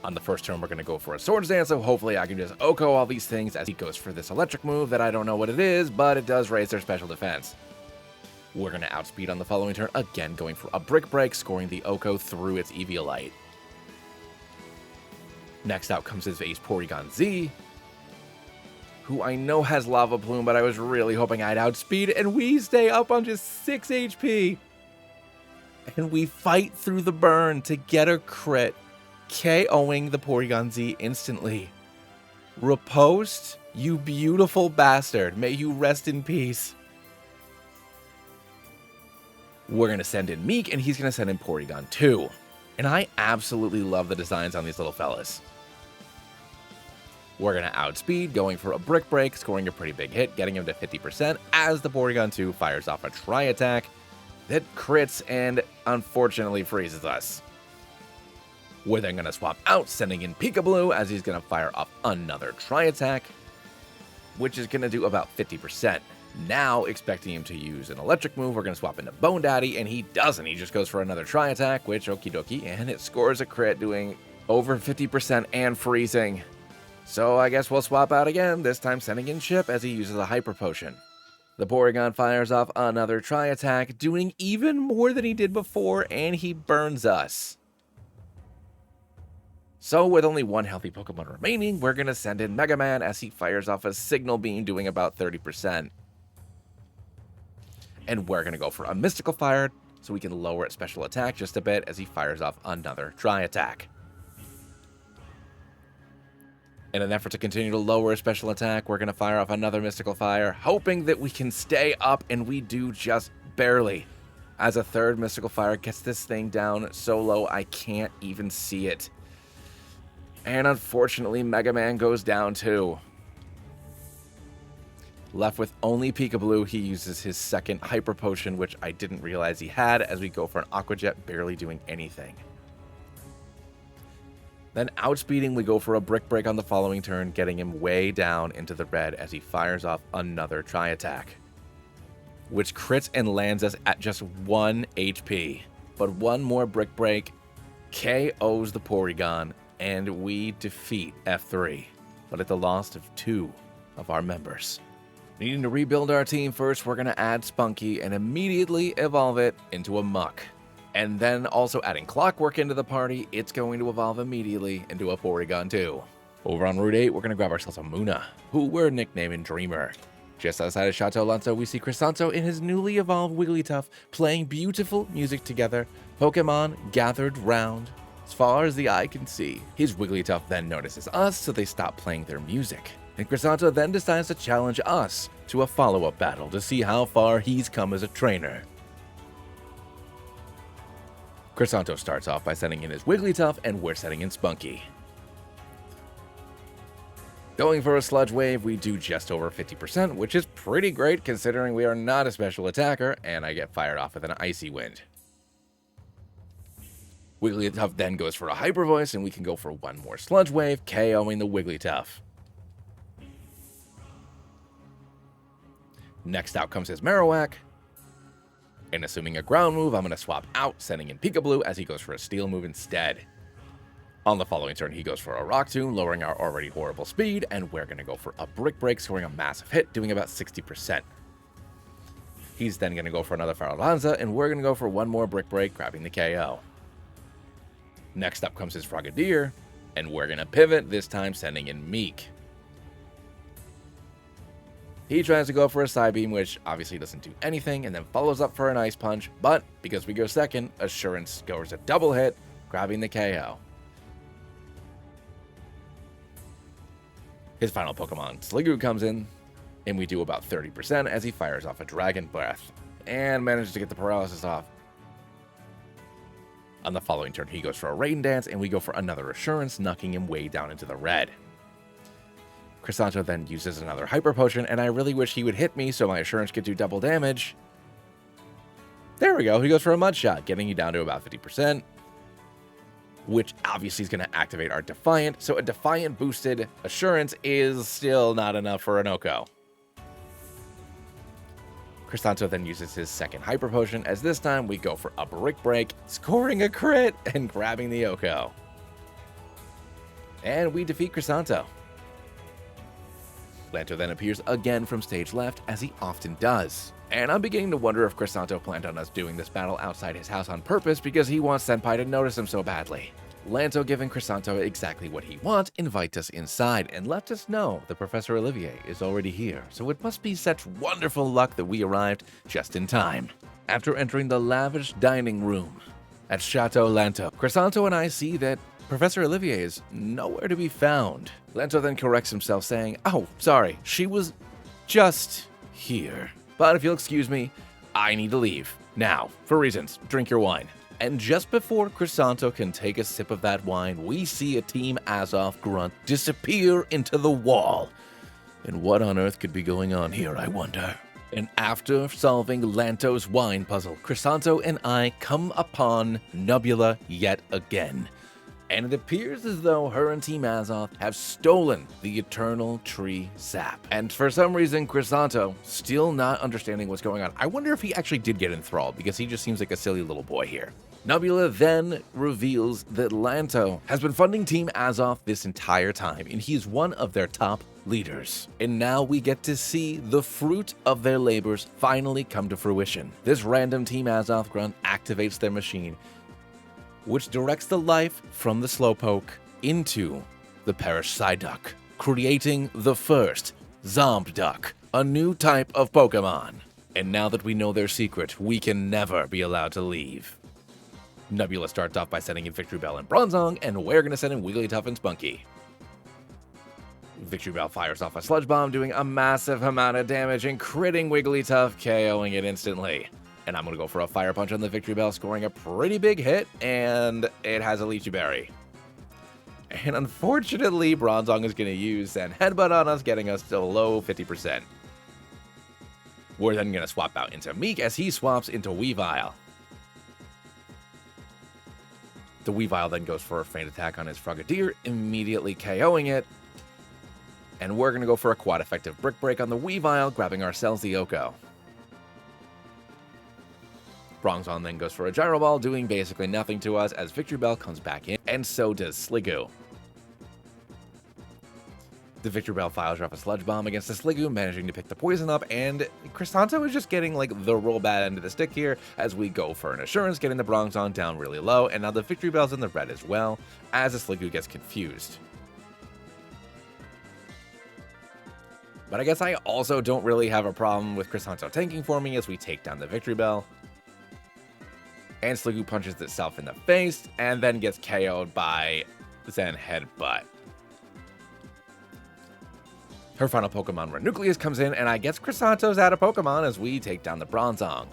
On the first turn, we're going to go for a Swords Dance, so hopefully I can just Oko all these things as he goes for this electric move that I don't know what it is, but it does raise their special defense. We're going to outspeed on the following turn, again going for a Brick Break, scoring the Oko through its Eviolite. Next out comes his Ace Porygon Z, who I know has Lava Plume, but I was really hoping I'd outspeed, and we stay up on just 6 HP. And we fight through the burn to get a crit, KOing the Porygon Z instantly. Riposte, you beautiful bastard. May you rest in peace. We're going to send in Meek, and he's going to send in Porygon 2. And I absolutely love the designs on these little fellas. We're going to outspeed, going for a Brick Break, scoring a pretty big hit, getting him to 50% as the Porygon 2 fires off a Tri-Attack that crits and unfortunately freezes us. We're then going to swap out, sending in Peekaboo as he's going to fire off another Tri-Attack, which is going to do about 50%. Now, expecting him to use an electric move, we're going to swap into Bone Daddy, and he doesn't. He just goes for another Tri-Attack, which okie dokie, and it scores a crit doing over 50% and freezing. So I guess we'll swap out again, this time sending in Chip as he uses a Hyper Potion. The Porygon fires off another Tri-Attack, doing even more than he did before, and he burns us. So with only one healthy Pokemon remaining, we're going to send in Mega Man as he fires off a Signal Beam, doing about 30%. And we're going to go for a Mystical Fire, so we can lower its special attack just a bit as he fires off another Tri-Attack. In an effort to continue to lower a special attack, we're going to fire off another Mystical Fire, hoping that we can stay up, and we do just barely. As a third Mystical Fire gets this thing down so low I can't even see it. And unfortunately, Mega Man goes down too. Left with only Peekaboo, he uses his second Hyper Potion, which I didn't realize he had, as we go for an Aqua Jet, barely doing anything. Then outspeeding, we go for a Brick Break on the following turn, getting him way down into the red as he fires off another Tri-Attack, which crits and lands us at just 1 HP. But one more Brick Break KOs the Porygon, and we defeat F3, but at the loss of 2 of our members. Needing to rebuild our team first, we're going to add Spunky and immediately evolve it into a Muck. And then also adding Clockwork into the party, it's going to evolve immediately into a Porygon 2. Over on Route 8, we're going to grab ourselves a Munna, who we're nicknaming Dreamer. Just outside of Chateau Lanto, we see Crisanto and his newly evolved Wigglytuff playing beautiful music together, Pokemon gathered round. As far as the eye can see, his Wigglytuff then notices us, so they stop playing their music. And Crisanto then decides to challenge us to a follow-up battle to see how far he's come as a trainer. Crisanto starts off by sending in his Wigglytuff, and we're sending in Spunky. Going for a Sludge Wave, we do just over 50%, which is pretty great considering we are not a special attacker, and I get fired off with an Icy Wind. Wigglytuff then goes for a Hyper Voice, and we can go for one more Sludge Wave, KOing the Wigglytuff. Next out comes his Marowak, and assuming a ground move, I'm going to swap out, sending in Peekaboo as he goes for a Steel move instead. On the following turn, he goes for a Rock Tomb, lowering our already horrible speed, and we're going to go for a Brick Break, scoring a massive hit, doing about 60%. He's then going to go for another Farlanza, and we're going to go for one more Brick Break, grabbing the KO. Next up comes his Frogadier, and we're going to pivot, this time sending in Meek. He tries to go for a Psybeam, which obviously doesn't do anything, and then follows up for an Ice Punch, but because we go second, Assurance scores a double hit, grabbing the KO. His final Pokemon, Sliggoo, comes in, and we do about 30% as he fires off a Dragon Breath, and manages to get the paralysis off. On the following turn, he goes for a Rain Dance, and we go for another Assurance, knocking him way down into the red. Crisanto then uses another Hyper Potion, and I really wish he would hit me so my Assurance could do double damage. There we go, he goes for a Mud Shot, getting you down to about 50%, which obviously is going to activate our Defiant, so a Defiant boosted Assurance is still not enough for an Oko. Crisanto then uses his second Hyper Potion, as this time we go for a Brick Break, scoring a crit and grabbing the Oko. And we defeat Crisanto. Lanto then appears again from stage left, as he often does. And I'm beginning to wonder if Crisanto planned on us doing this battle outside his house on purpose because he wants Senpai to notice him so badly. Lanto, giving Crisanto exactly what he wants, invites us inside and let us know that Professor Olivier is already here, so it must be such wonderful luck that we arrived just in time. After entering the lavish dining room at Chateau Lanto, Crisanto and I see that Professor Olivier is nowhere to be found. Lanto then corrects himself, saying, "Oh, sorry, she was just here. But if you'll excuse me, I need to leave. Now, for reasons, drink your wine." And just before Crisanto can take a sip of that wine, we see a Team Azoth grunt disappear into the wall. And what on earth could be going on here, I wonder? And after solving Lanto's wine puzzle, Crisanto and I come upon Nebula yet again. And it appears as though her and Team Azoth have stolen the Eternal Tree Sap. And for some reason, Crisanto, still not understanding what's going on. I wonder if he actually did get enthralled, because he just seems like a silly little boy here. Nebula then reveals that Lanto has been funding Team Azoth this entire time, and he's one of their top leaders. And now we get to see the fruit of their labors finally come to fruition. This random Team Azoth grunt activates their machine, which directs the life from the Slowpoke into the Perish Psyduck, creating the first Zombduck, a new type of Pokemon. And now that we know their secret, we can never be allowed to leave. Nebula starts off by sending in Victory Bell and Bronzong, and we're going to send in Wigglytuff and Spunky. Victory Bell fires off a Sludge Bomb, doing a massive amount of damage and critting Wigglytuff, KOing it instantly. And I'm going to go for a Fire Punch on the Victory Bell, scoring a pretty big hit, and it has a Lychee Berry. And unfortunately, Bronzong is going to use Sand Headbutt on us, getting us to below 50%. We're then going to swap out into Meek as he swaps into Weavile. The Weavile then goes for a Feint Attack on his Frogadier, immediately KOing it. And we're going to go for a quad effective Brick Break on the Weavile, grabbing ourselves the Oko. Bronzong then goes for a Gyro Ball, doing basically nothing to us as Victory Bell comes back in, and so does Sliggoo. The Victory Bell fires off a Sludge Bomb against the Sliggoo, managing to pick the poison up, and Crisanto is just getting like the real bad end of the stick here as we go for an Assurance, getting the Bronzong down really low, and now the Victory Bell's in the red as well as the Sliggoo gets confused. But I guess I also don't really have a problem with Crisanto tanking for me as we take down the Victory Bell. And Sliggoo punches itself in the face, and then gets KO'd by Zen Headbutt. Her final Pokemon, Renucleus, comes in, and I guess Crisanto's out of Pokemon as we take down the Bronzong.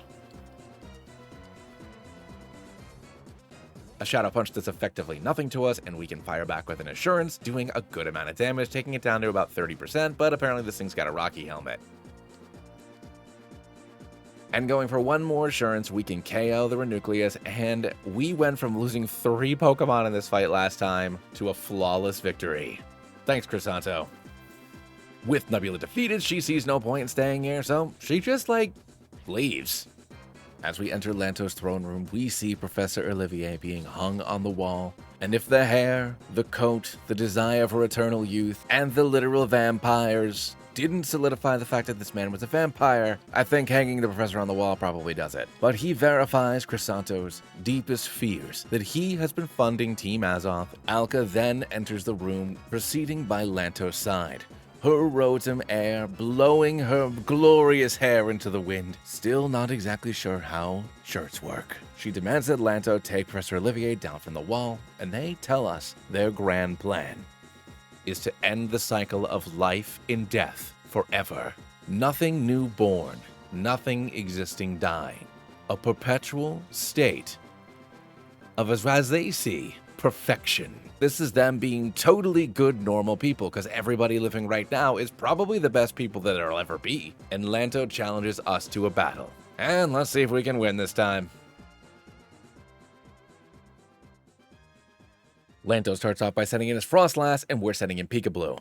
A Shadow Punch does effectively nothing to us, and we can fire back with an Assurance, doing a good amount of damage, taking it down to about 30%, but apparently this thing's got a Rocky Helmet. And going for one more Assurance, we can KO the Renucleus, and we went from losing 3 Pokemon in this fight last time to a flawless victory. Thanks, Crisanto. With Nebula defeated, she sees no point in staying here, so she just, leaves. As we enter Lanto's throne room, we see Professor Olivier being hung on the wall. And if the hair, the coat, the desire for eternal youth, and the literal vampires didn't solidify the fact that this man was a vampire, I think hanging the professor on the wall probably does it. But he verifies Crisanto's deepest fears, that he has been funding Team Azoth. Alka then enters the room, proceeding by Lanto's side, her Rotom air blowing her glorious hair into the wind. Still not exactly sure how shirts work. She demands that Lanto take Professor Olivier down from the wall, and they tell us their grand plan. is to end the cycle of life in death forever. Nothing new born, nothing existing dying. A perpetual state of, as they see, perfection. This is them being totally good, normal people, because everybody living right now is probably the best people that there'll ever be. And Lanto challenges us to a battle. And let's see if we can win this time. Lanto starts off by sending in his Frostlass, and we're sending in Peekaboo.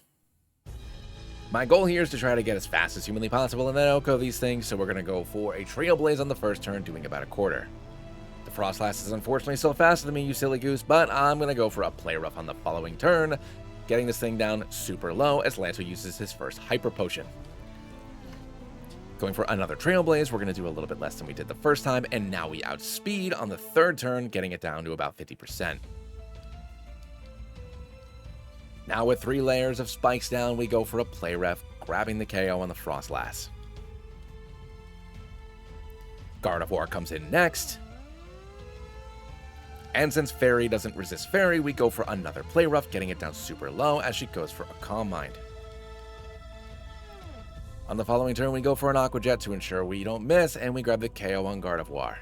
My goal here is to try to get as fast as humanly possible and then outgo these things, so we're going to go for a Trailblaze on the first turn, doing about a quarter. The Frostlass is unfortunately still faster than me, you silly goose, but I'm going to go for a Play Rough on the following turn, getting this thing down super low as Lanto uses his first Hyper Potion. Going for another Trailblaze, we're going to do a little bit less than we did the first time, and now we outspeed on the third turn, getting it down to about 50%. Now with 3 layers of spikes down, we go for a Play Ref, grabbing the KO on the Frostlass. Guard of War comes in next. And since Fairy doesn't resist Fairy, we go for another Play Rough, getting it down super low as she goes for a Calm Mind. On the following turn, we go for an Aqua Jet to ensure we don't miss, and we grab the KO on Guard of War.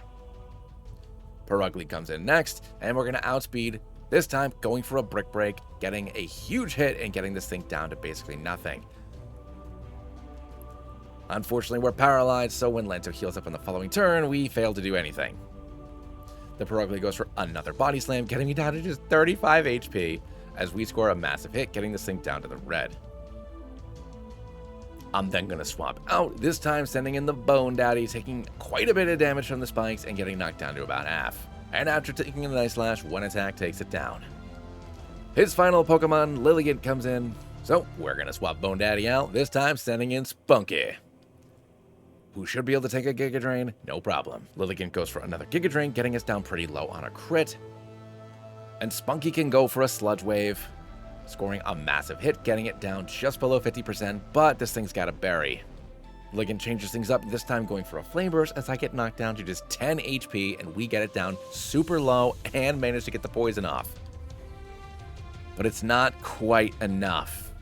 Perugly comes in next, and we're going to outspeed, this time going for a Brick Break, getting a huge hit and getting this thing down to basically nothing. Unfortunately, we're paralyzed, so when Lanto heals up on the following turn, we fail to do anything. The Perugly goes for another Body Slam, getting me down to just 35 HP, as we score a massive hit, getting this thing down to the red. I'm then going to swap out, this time sending in the Bone Daddy, taking quite a bit of damage from the spikes and getting knocked down to about half. And after taking a nice slash, one attack takes it down. His final Pokemon, Lilligant, comes in, so we're going to swap Bone Daddy out, this time sending in Spunky, who should be able to take a Giga Drain, no problem. Lilligant goes for another Giga Drain, getting us down pretty low on a crit. And Spunky can go for a Sludge Wave, scoring a massive hit, getting it down just below 50%, but this thing's got a berry. Lilligant changes things up, this time going for a Flame Burst as I get knocked down to just 10 HP, and we get it down super low and manage to get the poison off. But it's not quite enough.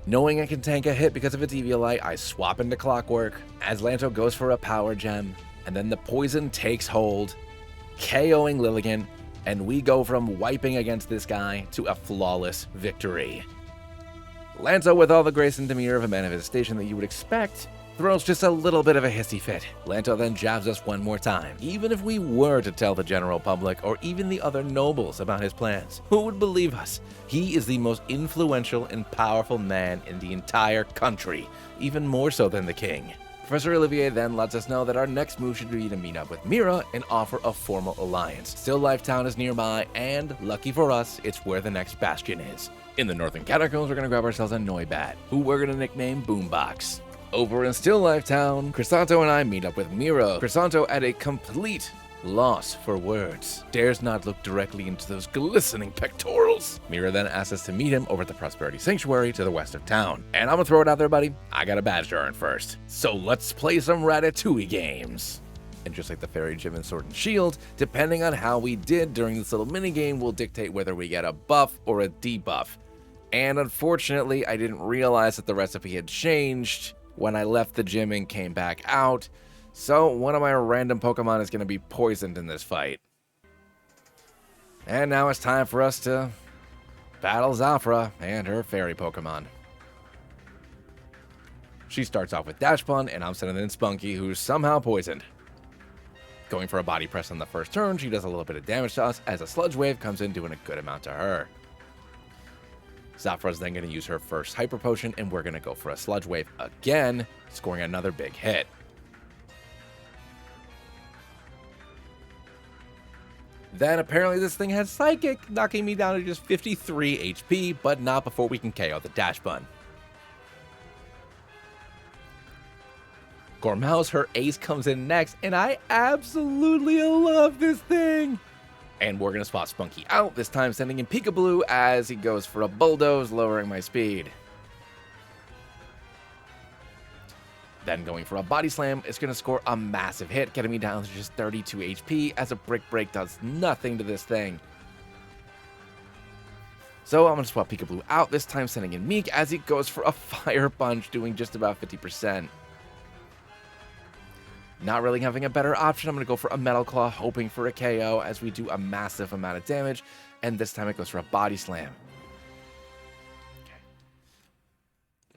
Knowing I can tank a hit because of its Eviolite, I swap into Clockwork as Lanto goes for a Power Gem, and then the poison takes hold, KOing Lilligant, and we go from wiping against this guy to a flawless victory. Lanto, with all the grace and demeanor of a manifestation that you would expect, throws just a little bit of a hissy fit. Lanto then jabs us one more time. Even if we were to tell the general public or even the other nobles about his plans, who would believe us? He is the most influential and powerful man in the entire country, even more so than the king. Professor Olivier then lets us know that our next move should be to meet up with Mira and offer a formal alliance. Still Life Town is nearby, and lucky for us, it's where the next bastion is. In the Northern Catacombs, we're going to grab ourselves a Noibat, who we're going to nickname Boombox. Over in Still Life Town, Crisanto and I meet up with Mira. Crisanto at a complete loss for words. Dares not look directly into those glistening pectorals. Mira then asks us to meet him over at the Prosperity Sanctuary to the west of town. And I'm gonna throw it out there, buddy. I got a badge to earn first. So let's play some Ratatouille games. And just like the Fairy Gym and Sword and Shield, depending on how we did during this little minigame will dictate whether we get a buff or a debuff. And unfortunately, I didn't realize that the recipe had changed when I left the gym and came back out, so one of my random Pokemon is going to be poisoned in this fight. And now it's time for us to battle Zafra and her fairy Pokemon. She starts off with Dash Pun, and I'm sending in Spunky, who's somehow poisoned. Going for a Body Press on the first turn, she does a little bit of damage to us as a Sludge Wave comes in doing a good amount to her. Zafra's then going to use her first Hyper Potion, and we're going to go for a Sludge Wave again, scoring another big hit. Then apparently this thing has Psychic, knocking me down to just 53 HP, but not before we can KO the Dash Bun. Gormouse, her ace comes in next, and I absolutely love this thing! And we're going to spot Spunky out, this time sending in Peekaboo as he goes for a Bulldoze, lowering my speed. Then going for a Body Slam, it's going to score a massive hit, getting me down to just 32 HP as a Brick Break does nothing to this thing. So I'm going to swap Peekaboo out, this time sending in Meek as he goes for a Fire Punch, doing just about 50%. Not really having a better option, I'm going to go for a Metal Claw, hoping for a KO as we do a massive amount of damage, and this time it goes for a Body Slam.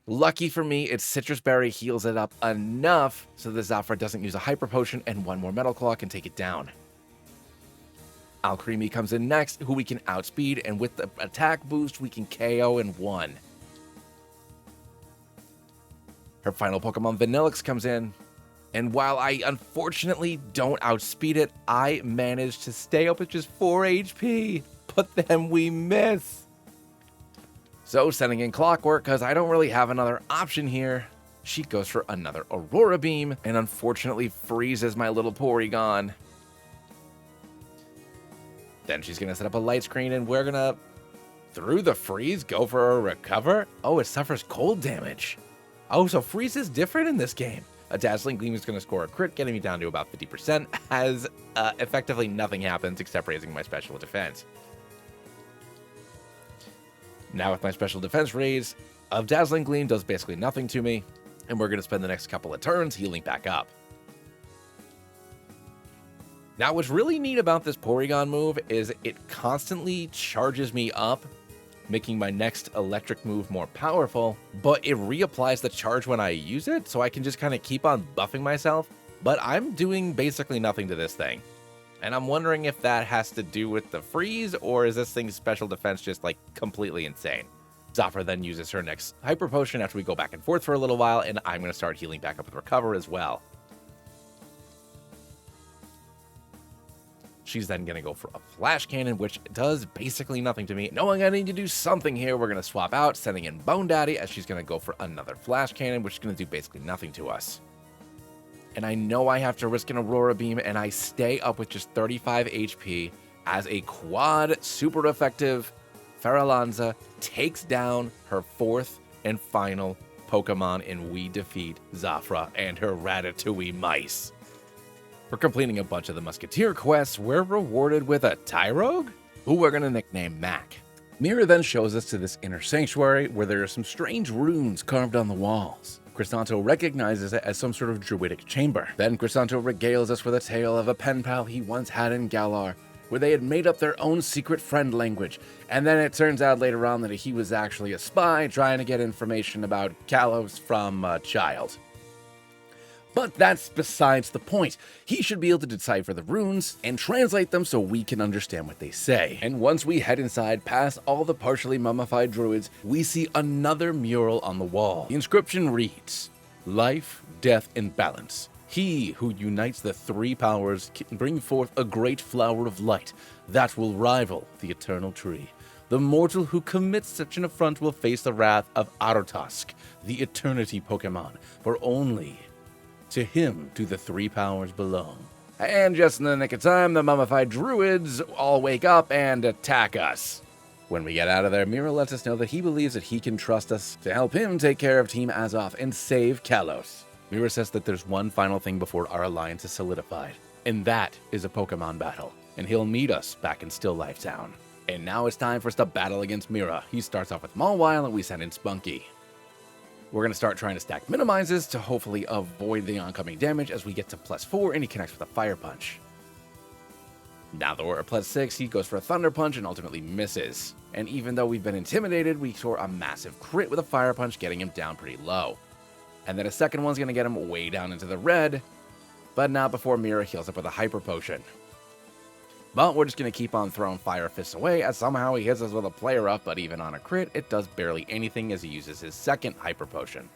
Lucky for me, its Citrus Berry heals it up enough so the Zafra doesn't use a Hyper Potion, and one more Metal Claw can take it down. Alchemy comes in next, who we can outspeed, and with the attack boost, we can KO in one. Her final Pokemon, Vanillix, comes in, and while I unfortunately don't outspeed it, I managed to stay up at just 4 HP, but then we miss. So sending in Clockwork, because I don't really have another option here, she goes for another Aurora Beam, and unfortunately freezes my little Porygon. Then she's going to set up a Light Screen, and we're going to, through the freeze, go for a Recover. Oh, it suffers cold damage. Oh, so freeze is different in this game. A Dazzling Gleam is going to score a crit, getting me down to about 50%, as effectively nothing happens except raising my special defense. Now with my special defense raise, a Dazzling Gleam does basically nothing to me, and we're going to spend the next couple of turns healing back up. Now what's really neat about this Porygon move is it constantly charges me up, making my next electric move more powerful, but it reapplies the charge when I use it, so I can just kind of keep on buffing myself, but I'm doing basically nothing to this thing. And I'm wondering if that has to do with the freeze, or is this thing's special defense just like completely insane? Zafra then uses her next Hyper Potion after we go back and forth for a little while, and I'm going to start healing back up with Recover as well. She's then going to go for a Flash Cannon, which does basically nothing to me. Knowing I need to do something here, we're going to swap out, sending in Bone Daddy, as she's going to go for another Flash Cannon, which is going to do basically nothing to us. And I know I have to risk an Aurora Beam, and I stay up with just 35 HP as a quad super effective Ferrolanza takes down her fourth and final Pokemon, and we defeat Zafra and her Ratatouille mice. For completing a bunch of the Musketeer quests, we're rewarded with a Tyrogue, who we're going to nickname Mac. Mira then shows us to this inner sanctuary where there are some strange runes carved on the walls. Crisanto recognizes it as some sort of druidic chamber. Then Crisanto regales us with a tale of a pen pal he once had in Galar, where they had made up their own secret friend language, and then it turns out later on that he was actually a spy trying to get information about Kalos from a child. But that's besides the point. He should be able to decipher the runes and translate them so we can understand what they say. And once we head inside, past all the partially mummified druids, we see another mural on the wall. The inscription reads, "Life, death, and balance. He who unites the three powers can bring forth a great flower of light that will rival the eternal tree. The mortal who commits such an affront will face the wrath of Arotusk, the eternity Pokemon, for only to him do the three powers belong." And just in the nick of time, the mummified druids all wake up and attack us. When we get out of there, Mira lets us know that he believes that he can trust us to help him take care of Team Azoth and save Kalos. Mira says that there's one final thing before our alliance is solidified, and that is a Pokemon battle, and he'll meet us back in Still Life Town. And now it's time for us to battle against Mira. He starts off with Mawile, and we send in Spunky. We're going to start trying to stack minimizes to hopefully avoid the oncoming damage as we get to +4 and he connects with a Fire Punch. Now that we're at +6, he goes for a Thunder Punch and ultimately misses. And even though we've been intimidated, we score a massive crit with a Fire Punch, getting him down pretty low. And then a second one's going to get him way down into the red, but not before Mira heals up with a Hyper Potion. But we're just going to keep on throwing Fire Fists away as somehow he hits us with a Player Up, but even on a crit, it does barely anything as he uses his second Hyper Potion.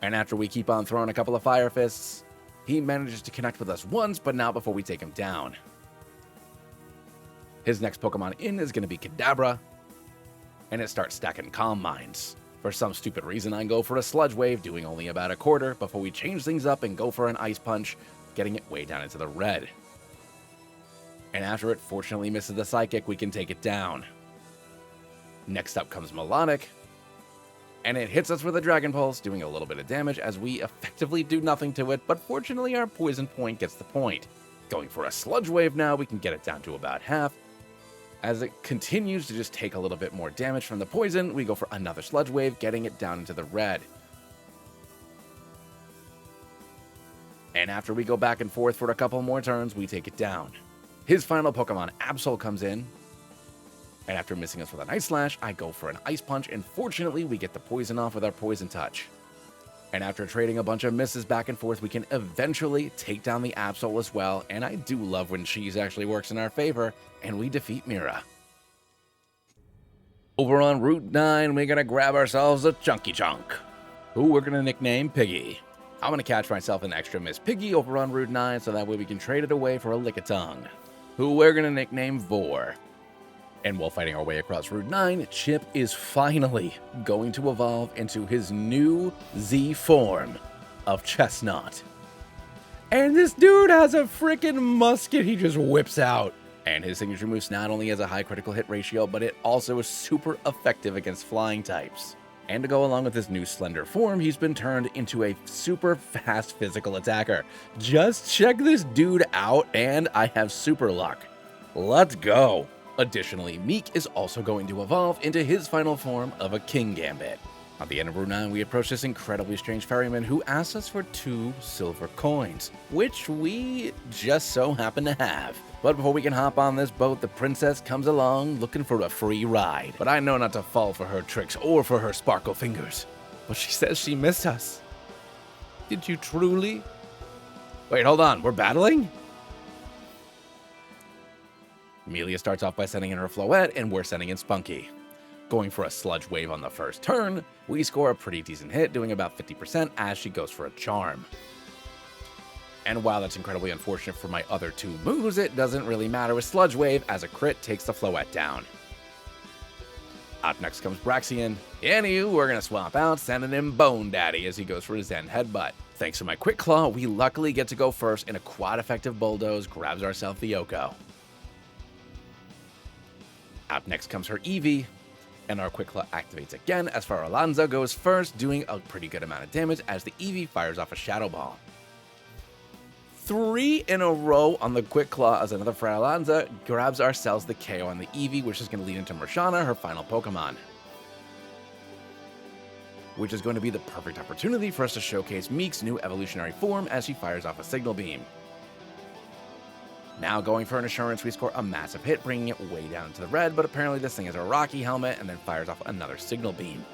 And after we keep on throwing a couple of Fire Fists, he manages to connect with us once, but not before we take him down. His next Pokemon in is going to be Kadabra, and it starts stacking Calm Minds. For some stupid reason, I go for a Sludge Wave, doing only about a quarter, before we change things up and go for an Ice Punch, getting it way down into the red. And after it fortunately misses the Psychic, we can take it down. Next up comes Melodic, and it hits us with a Dragon Pulse, doing a little bit of damage as we effectively do nothing to it, but fortunately our Poison Point gets the point. Going for a Sludge Wave now, we can get it down to about half, As it continues to just take a little bit more damage from the poison, we go for another sludge wave, getting it down into the red. And after we go back and forth for a couple more turns, we take it down. His final Pokemon, Absol, comes in. And after missing us with an Ice Slash, I go for an Ice Punch, and fortunately, we get the poison off with our Poison Touch. And after trading a bunch of misses back and forth, we can eventually take down the Absol as well, and I do love when cheese actually works in our favor, and we defeat Mira. Over on Route 9, we're gonna grab ourselves a Chunky Chunk, who we're gonna nickname Piggy. I'm gonna catch myself an extra Miss Piggy over on Route 9, so that way we can trade it away for a Lickitung, who we're gonna nickname Vor. And while fighting our way across Route 9, Chip is finally going to evolve into his new Z form of Chestnut. And this dude has a freaking musket he just whips out. And his signature moves not only has a high critical hit ratio, but it also is super effective against flying types. And to go along with his new slender form, he's been turned into a super fast physical attacker. Just check this dude out, and I have super luck. Let's go. Additionally, Meek is also going to evolve into his final form of a King Gambit. At the end of Route 9, we approach this incredibly strange ferryman who asks us for 2 silver coins, which we just so happen to have. But before we can hop on this boat, the princess comes along looking for a free ride. But I know not to fall for her tricks or for her sparkle fingers. But she says she missed us. Did you truly? Wait, hold on, we're battling? Amelia starts off by sending in her Floette, and we're sending in Spunky. Going for a Sludge Wave on the first turn, we score a pretty decent hit, doing about 50% as she goes for a Charm. And while that's incredibly unfortunate for my other 2 moves, it doesn't really matter with Sludge Wave, as a crit takes the Floette down. Up next comes Braxian. Anywho, we're going to swap out, sending in Bone Daddy as he goes for his Zen Headbutt. Thanks to my Quick Claw, we luckily get to go first, and a quad-effective Bulldoze grabs ourselves the Yoko. Up next comes her Eevee, and our Quick Claw activates again as Faralanza goes first, doing a pretty good amount of damage as the Eevee fires off a Shadow Ball. 3 in a row on the Quick Claw as another Faralanza grabs ourselves the KO on the Eevee, which is going to lead into Mershana, her final Pokemon. Which is going to be the perfect opportunity for us to showcase Meek's new evolutionary form as she fires off a Signal Beam. Now going for an Assurance, we score a massive hit, bringing it way down into the red, but apparently this thing has a Rocky Helmet and then fires off another Signal Beam.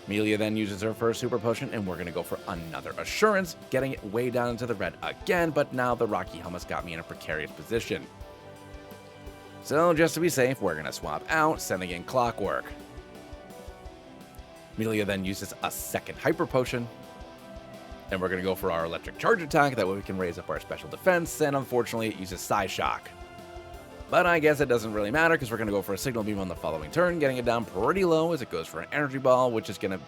Amelia then uses her first Super Potion, and we're going to go for another Assurance, getting it way down into the red again, but now the Rocky Helmet's got me in a precarious position. So just to be safe, we're going to swap out, sending in Clockwork. Amelia then uses a second Hyper Potion, and we're going to go for our Electric Charge attack, that way we can raise up our special defense, and unfortunately it uses Psyshock. But I guess it doesn't really matter, because we're going to go for a Signal Beam on the following turn, getting it down pretty low as it goes for an Energy Ball, which is going to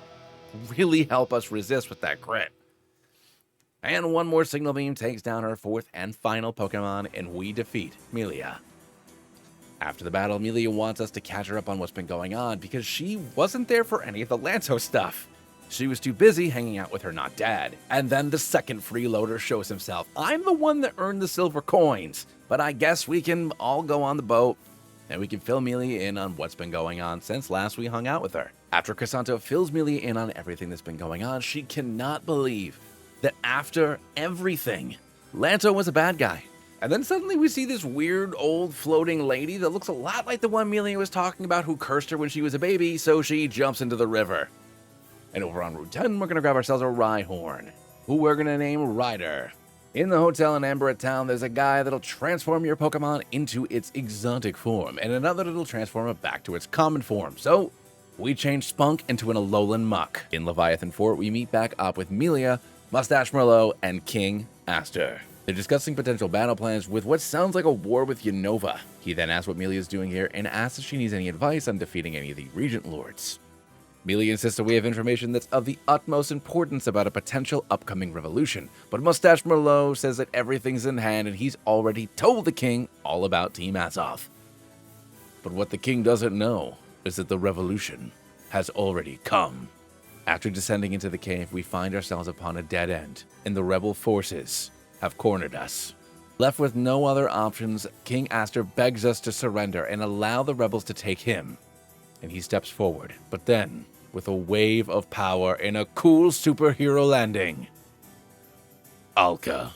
really help us resist with that crit. And one more Signal Beam takes down our 4th and final Pokemon, and we defeat Amelia. After the battle, Amelia wants us to catch her up on what's been going on, because she wasn't there for any of the Lanto stuff. She was too busy hanging out with her not dad. And then the second freeloader shows himself. I'm the one that earned the silver coins, but I guess we can all go on the boat and we can fill Amelia in on what's been going on since last we hung out with her. After Crisanto fills Amelia in on everything that's been going on, she cannot believe that after everything, Lanto was a bad guy. And then suddenly we see this weird old floating lady that looks a lot like the one Amelia was talking about who cursed her when she was a baby, so she jumps into the river. And over on Route 10, we're going to grab ourselves a Rhyhorn, who we're going to name Ryder. In the hotel in Amberit Town, there's a guy that'll transform your Pokemon into its exotic form, and another that'll transform it back to its common form. So, we change Spunk into an Alolan Muck. In Leviathan Fort, we meet back up with Melia, Mustache Merlot, and King Aster. They're discussing potential battle plans with what sounds like a war with Unova. He then asks what Melia's doing here and asks if she needs any advice on defeating any of the Regent Lords. Melia insists that we have information that's of the utmost importance about a potential upcoming revolution, but Mustache Merlot says that everything's in hand and he's already told the king all about Team Azoth. But what the king doesn't know is that the revolution has already come. After descending into the cave, we find ourselves upon a dead end, and the rebel forces have cornered us. Left with no other options, King Aster begs us to surrender and allow the rebels to take him. And he steps forward, but then, with a wave of power and a cool superhero landing, Alka.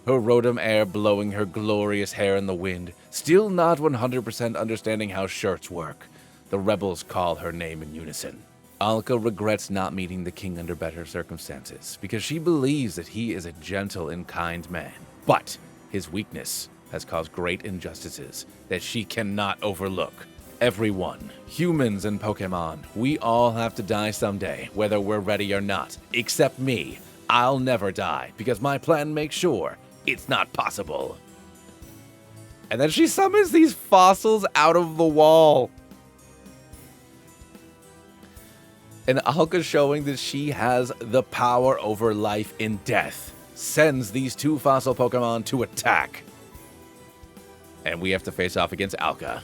Her Rotom air blowing her glorious hair in the wind, still not 100% understanding how shirts work. The rebels call her name in unison. Alka regrets not meeting the king under better circumstances, because she believes that he is a gentle and kind man. But his weakness has caused great injustices that she cannot overlook. Everyone, humans and Pokemon, we all have to die someday, whether we're ready or not. Except me. I'll never die, because my plan makes sure it's not possible. And then she summons these fossils out of the wall. And Alka, showing that she has the power over life and death, sends these two fossil Pokemon to attack. And we have to face off against Alka.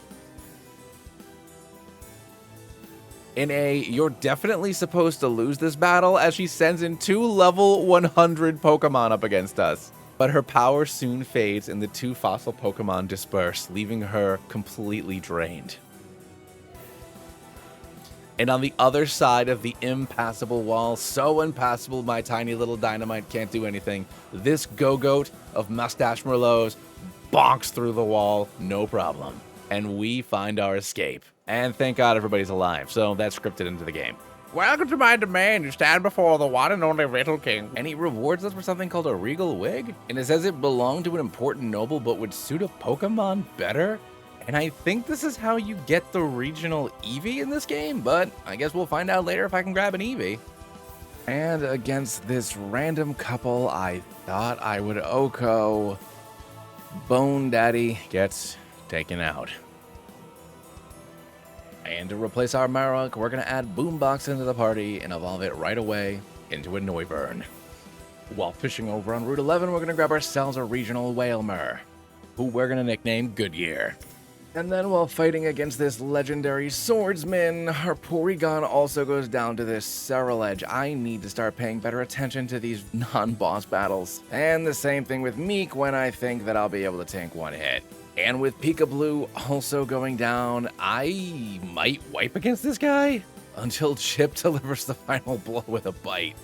In a, you're definitely supposed to lose this battle, as she sends in 2 level 100 Pokemon up against us. But her power soon fades and the 2 fossil Pokemon disperse, leaving her completely drained. And on the other side of the impassable wall, so impassable my tiny little dynamite can't do anything, this Go-Goat of Mustache Merlots bonks through the wall, no problem. And we find our escape. And thank God everybody's alive, so that's scripted into the game. Welcome to my domain. You stand before the one and only Riddle King. And he rewards us for something called a regal wig? And it says it belonged to an important noble but would suit a Pokemon better? And I think this is how you get the regional Eevee in this game, but I guess we'll find out later if I can grab an Eevee. And against this random couple, I thought I would Oko. Bone Daddy gets taken out. And to replace our Marowak, we're going to add Boombox into the party and evolve it right away into a Noivern. While fishing over on Route 11, we're going to grab ourselves a regional Wailmer, who we're going to nickname Goodyear. And then while fighting against this legendary swordsman, our Porygon also goes down to this Ceruledge. I need to start paying better attention to these non-boss battles. And the same thing with Meek when I think that I'll be able to tank one hit. And with Pika-Blue also going down, I might wipe against this guy until Chip delivers the final blow with a bite.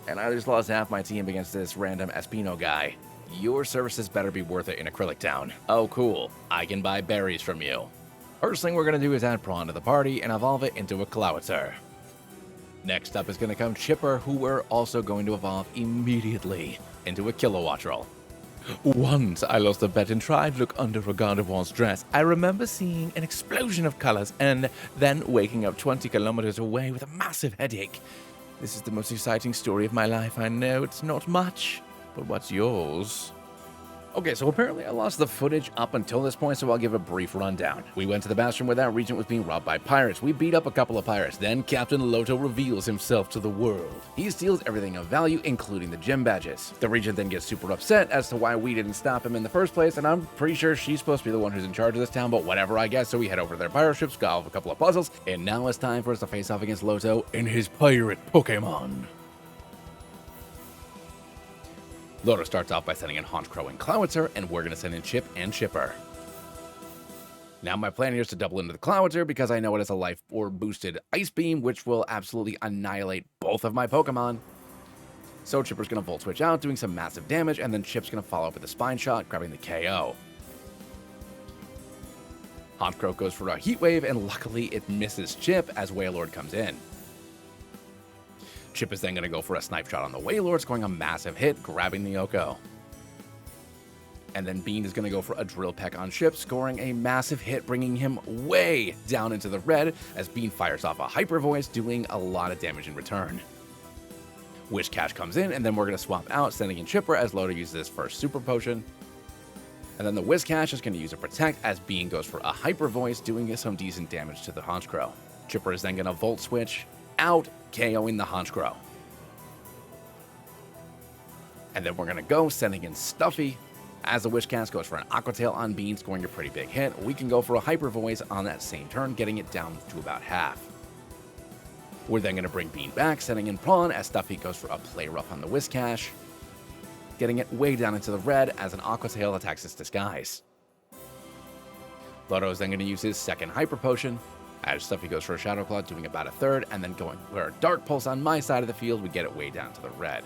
And I just lost half my team against this random Espino guy. Your services better be worth it in Acrylic Town. Oh, cool. I can buy berries from you. First thing we're going to do is add Prawn to the party and evolve it into a Clawitzer. Next up is going to come Chipper, who we're also going to evolve immediately into a Kilowattrel. Once I lost a bet and tried to look under a Gardevoir's dress. I remember seeing an explosion of colors and then waking up 20 kilometers away with a massive headache. This is the most exciting story of my life. I know it's not much, but what's yours? Okay, so apparently I lost the footage up until this point, so I'll give a brief rundown. We went to the Bastion where that regent was being robbed by pirates. We beat up a couple of pirates. Then Captain Loto reveals himself to the world. He steals everything of value, including the gym badges. The regent then gets super upset as to why we didn't stop him in the first place, and I'm pretty sure she's supposed to be the one who's in charge of this town, but whatever, I guess. So we head over to their pirate ships, solve a couple of puzzles, and now it's time for us to face off against Loto and his pirate Pokemon. Loto starts off by sending in Honchkrow and Clawitzer, and we're going to send in Chip and Chipper. Now my plan here is to double into the Clawitzer because I know it has a life orb boosted Ice Beam, which will absolutely annihilate both of my Pokemon. So Chipper's going to Volt Switch out, doing some massive damage, and then Chip's going to follow up with a Spine Shot, grabbing the KO. Honchkrow goes for a Heat Wave, and luckily it misses Chip as Wailord comes in. Chip is then going to go for a Snipe Shot on the Wailord, scoring a massive hit, grabbing the Oko. And then Bean is going to go for a Drill Peck on Chip, scoring a massive hit, bringing him way down into the red, as Bean fires off a Hyper Voice, doing a lot of damage in return. Whiscash comes in, and then we're going to swap out, sending in Chipper as Loto uses his first Super Potion. And then the Whiscash is going to use a Protect, as Bean goes for a Hyper Voice, doing some decent damage to the Honchkrow. Chipper is then going to Volt Switch out, KOing the Honchkrow. And then we're going to go, sending in Stuffy. As the Wishcast goes for an Aqua Tail on Bean, scoring a pretty big hit, we can go for a Hyper Voice on that same turn, getting it down to about half. We're then going to bring Bean back, sending in Prawn as Stuffy goes for a Play Rough on the Whiscash. getting it way down into the red as an Aqua Tail attacks its disguise. Loto is then going to use his second Hyper Potion. As Stuffy goes for a Shadow Claw, doing about a third, and then going for a Dark Pulse on my side of the field, we get it way down to the red.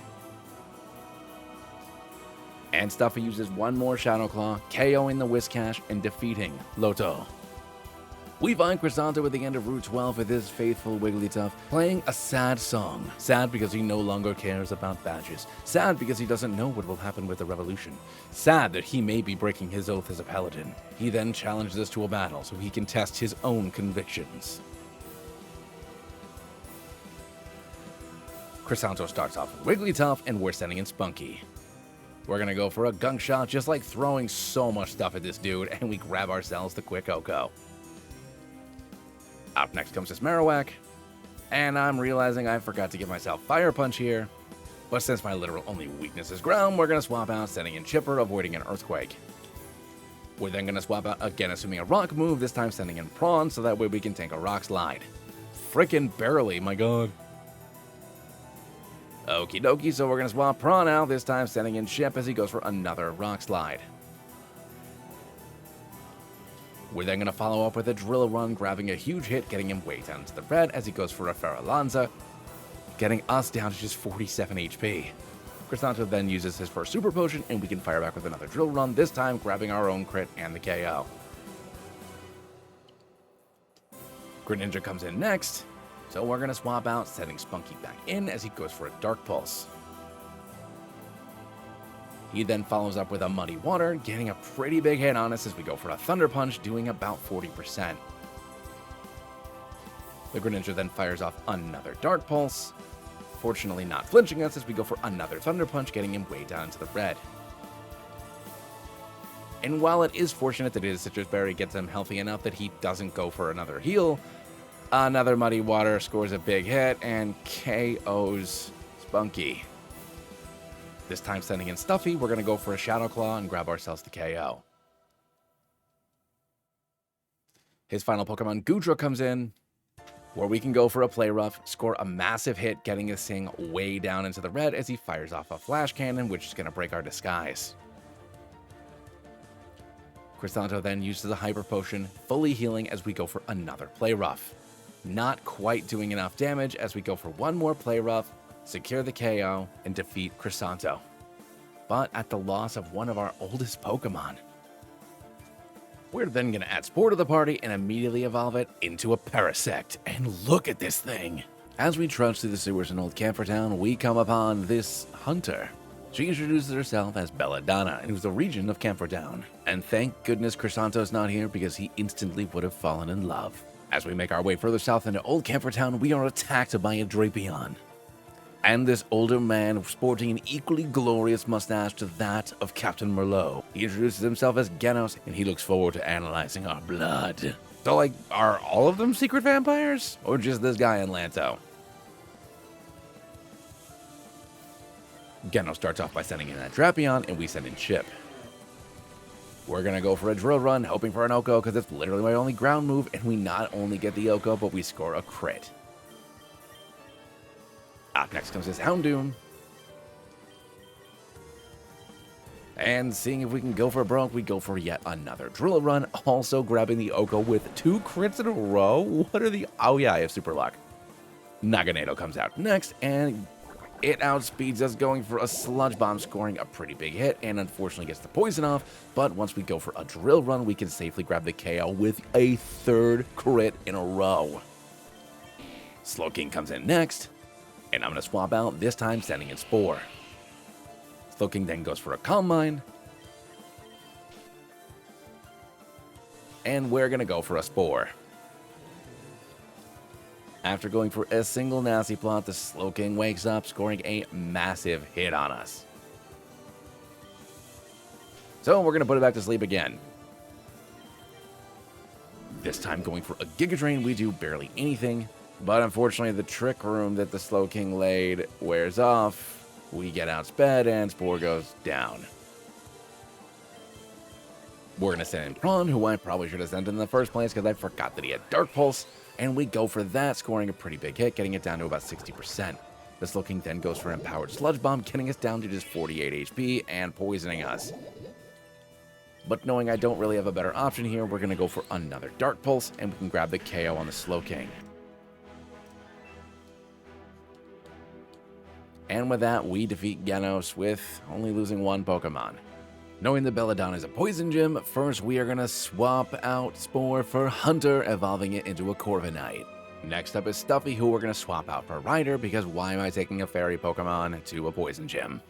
And Stuffy uses one more Shadow Claw, KOing the Whiscash and defeating Loto. We find Chrysanto at the end of Route 12 with his faithful Wigglytuff playing a sad song. Sad because he no longer cares about badges. Sad because he doesn't know what will happen with the revolution. Sad that he may be breaking his oath as a paladin. He then challenges us to a battle so he can test his own convictions. Chrysanto starts off with Wigglytuff and we're sending in Spunky. We're gonna go for a gunk shot, just like throwing so much stuff at this dude, and we grab ourselves the quick Oko. Up next comes this Marowak, and I'm realizing I forgot to give myself Fire Punch here, but since my literal only weakness is ground, we're gonna swap out sending in Chipper, avoiding an Earthquake. We're then gonna swap out again, assuming a Rock move, this time sending in Prawn, so that way we can tank a Rock Slide. Frickin' barely, my god. Okie dokie, so we're gonna swap Prawn out, this time sending in Chip as he goes for another Rock Slide. We're then going to follow up with a Drill Run, grabbing a huge hit, getting him way down to the red as he goes for a Ferrolanza, getting us down to just 47 HP. Chrysanto then uses his first Super Potion, and we can fire back with another Drill Run, this time grabbing our own crit and the KO. Greninja comes in next, so we're going to swap out, setting Spunky back in as he goes for a Dark Pulse. He then follows up with a Muddy Water, getting a pretty big hit on us as we go for a Thunder Punch, doing about 40%. The Greninja then fires off another Dark Pulse, fortunately not flinching us as we go for another Thunder Punch, getting him way down to the red. And while it is fortunate that his Citrus Berry gets him healthy enough that he doesn't go for another heal, another Muddy Water scores a big hit and KOs Spunky. This time sending in Stuffy, we're going to go for a Shadow Claw and grab ourselves the KO. His final Pokemon, Goodra, comes in, where we can go for a Play Rough, score a massive hit, getting this thing way down into the red as he fires off a Flash Cannon, which is going to break our disguise. Chrysanto then uses a Hyper Potion, fully healing as we go for another Play Rough. Not quite doing enough damage as we go for one more Play Rough, secure the KO, and defeat Chrysanto, but at the loss of one of our oldest Pokemon. We're then going to add Spore to the party and immediately evolve it into a Parasect, and look at this thing! As we trudge through the sewers in Old Camphor Town, we come upon this hunter. She introduces herself as Belladonna, and who's the regent of Camphor Town. And thank goodness Chrysanto's not here because he instantly would have fallen in love. As we make our way further south into Old Camphor Town, we are attacked by a Drapion. And this older man sporting an equally glorious mustache to that of Captain Merlot. He introduces himself as Genos, and he looks forward to analyzing our blood. So, like, are all of them secret vampires? Or just this guy in Lanto? Genos starts off by sending in that Drapion, and we send in Chip. We're gonna go for a Drill Run, hoping for an Oko, because it's literally my only ground move, and we not only get the Oko, but we score a crit. Up next comes this Houndoom. And seeing if we can go for a Bronk, we go for yet another Drill Run, also grabbing the Oko with 2 crits in a row. What are the... Oh yeah, I have Super Luck. Naganado comes out next, and it outspeeds us, going for a Sludge Bomb, scoring a pretty big hit, and unfortunately gets the poison off. But once we go for a Drill Run, we can safely grab the KO with a 3rd crit in a row. Slowking comes in next, and I'm going to swap out, this time sending in Spore. Slowking then goes for a Calm Mind. And we're going to go for a Spore. After going for a single Nasty Plot, the Slowking wakes up, scoring a massive hit on us. So we're going to put it back to sleep again. This time going for a Giga Drain, we do barely anything. But unfortunately, the Trick Room that the Slowking laid wears off. We get outsped, and Spore goes down. We're going to send in Prawn, who I probably should have sent in the first place because I forgot that he had Dark Pulse. And we go for that, scoring a pretty big hit, getting it down to about 60%. The Slowking then goes for an Empowered Sludge Bomb, getting us down to just 48 HP and poisoning us. But knowing I don't really have a better option here, we're going to go for another Dark Pulse, and we can grab the KO on the Slowking. And with that, we defeat Genos with only losing one Pokemon. Knowing that Belladonna is a Poison Gym, first we are going to swap out Spore for Hunter, evolving it into a Corviknight. Next up is Stuffy, who we're going to swap out for Ryder, because why am I taking a Fairy Pokemon to a Poison Gym?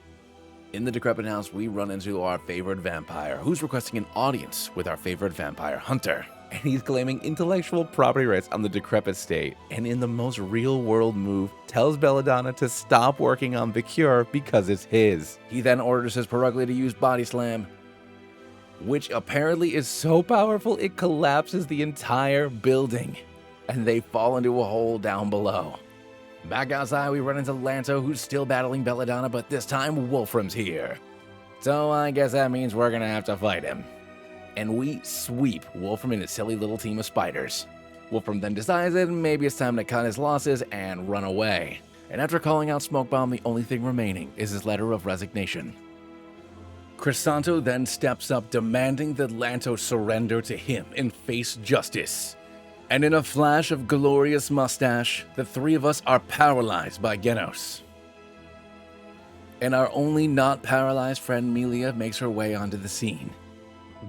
In the Decrepit House, we run into our favorite vampire, who's requesting an audience with our favorite vampire, Hunter. And he's claiming intellectual property rights on the Decrepit State, and in the most real-world move, tells Belladonna to stop working on the cure because it's his. He then orders his Perugly to use Body Slam, which apparently is so powerful it collapses the entire building, and they fall into a hole down below. Back outside, we run into Lanto, who's still battling Belladonna, but this time Wolfram's here. So I guess that means we're gonna have to fight him. And we sweep Wolfram and his silly little team of spiders. Wolfram then decides that maybe it's time to cut his losses and run away. And after calling out Smoke Bomb, the only thing remaining is his letter of resignation. Crisanto then steps up, demanding that Lanto surrender to him and face justice. And in a flash of glorious mustache, the three of us are paralyzed by Genos. And our only not paralyzed friend Melia makes her way onto the scene.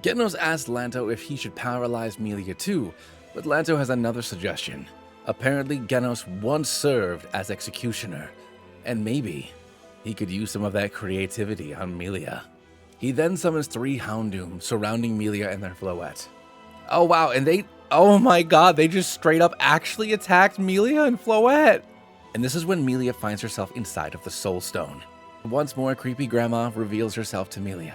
Genos asks Lanto if he should paralyze Melia too, but Lanto has another suggestion. Apparently Genos once served as executioner, and maybe he could use some of that creativity on Melia. He then summons 3 Houndoom surrounding Melia and their Floette. Oh wow, and oh my god, they just straight up actually attacked Melia and Floette! And this is when Melia finds herself inside of the Soul Stone. Once more, Creepy Grandma reveals herself to Melia.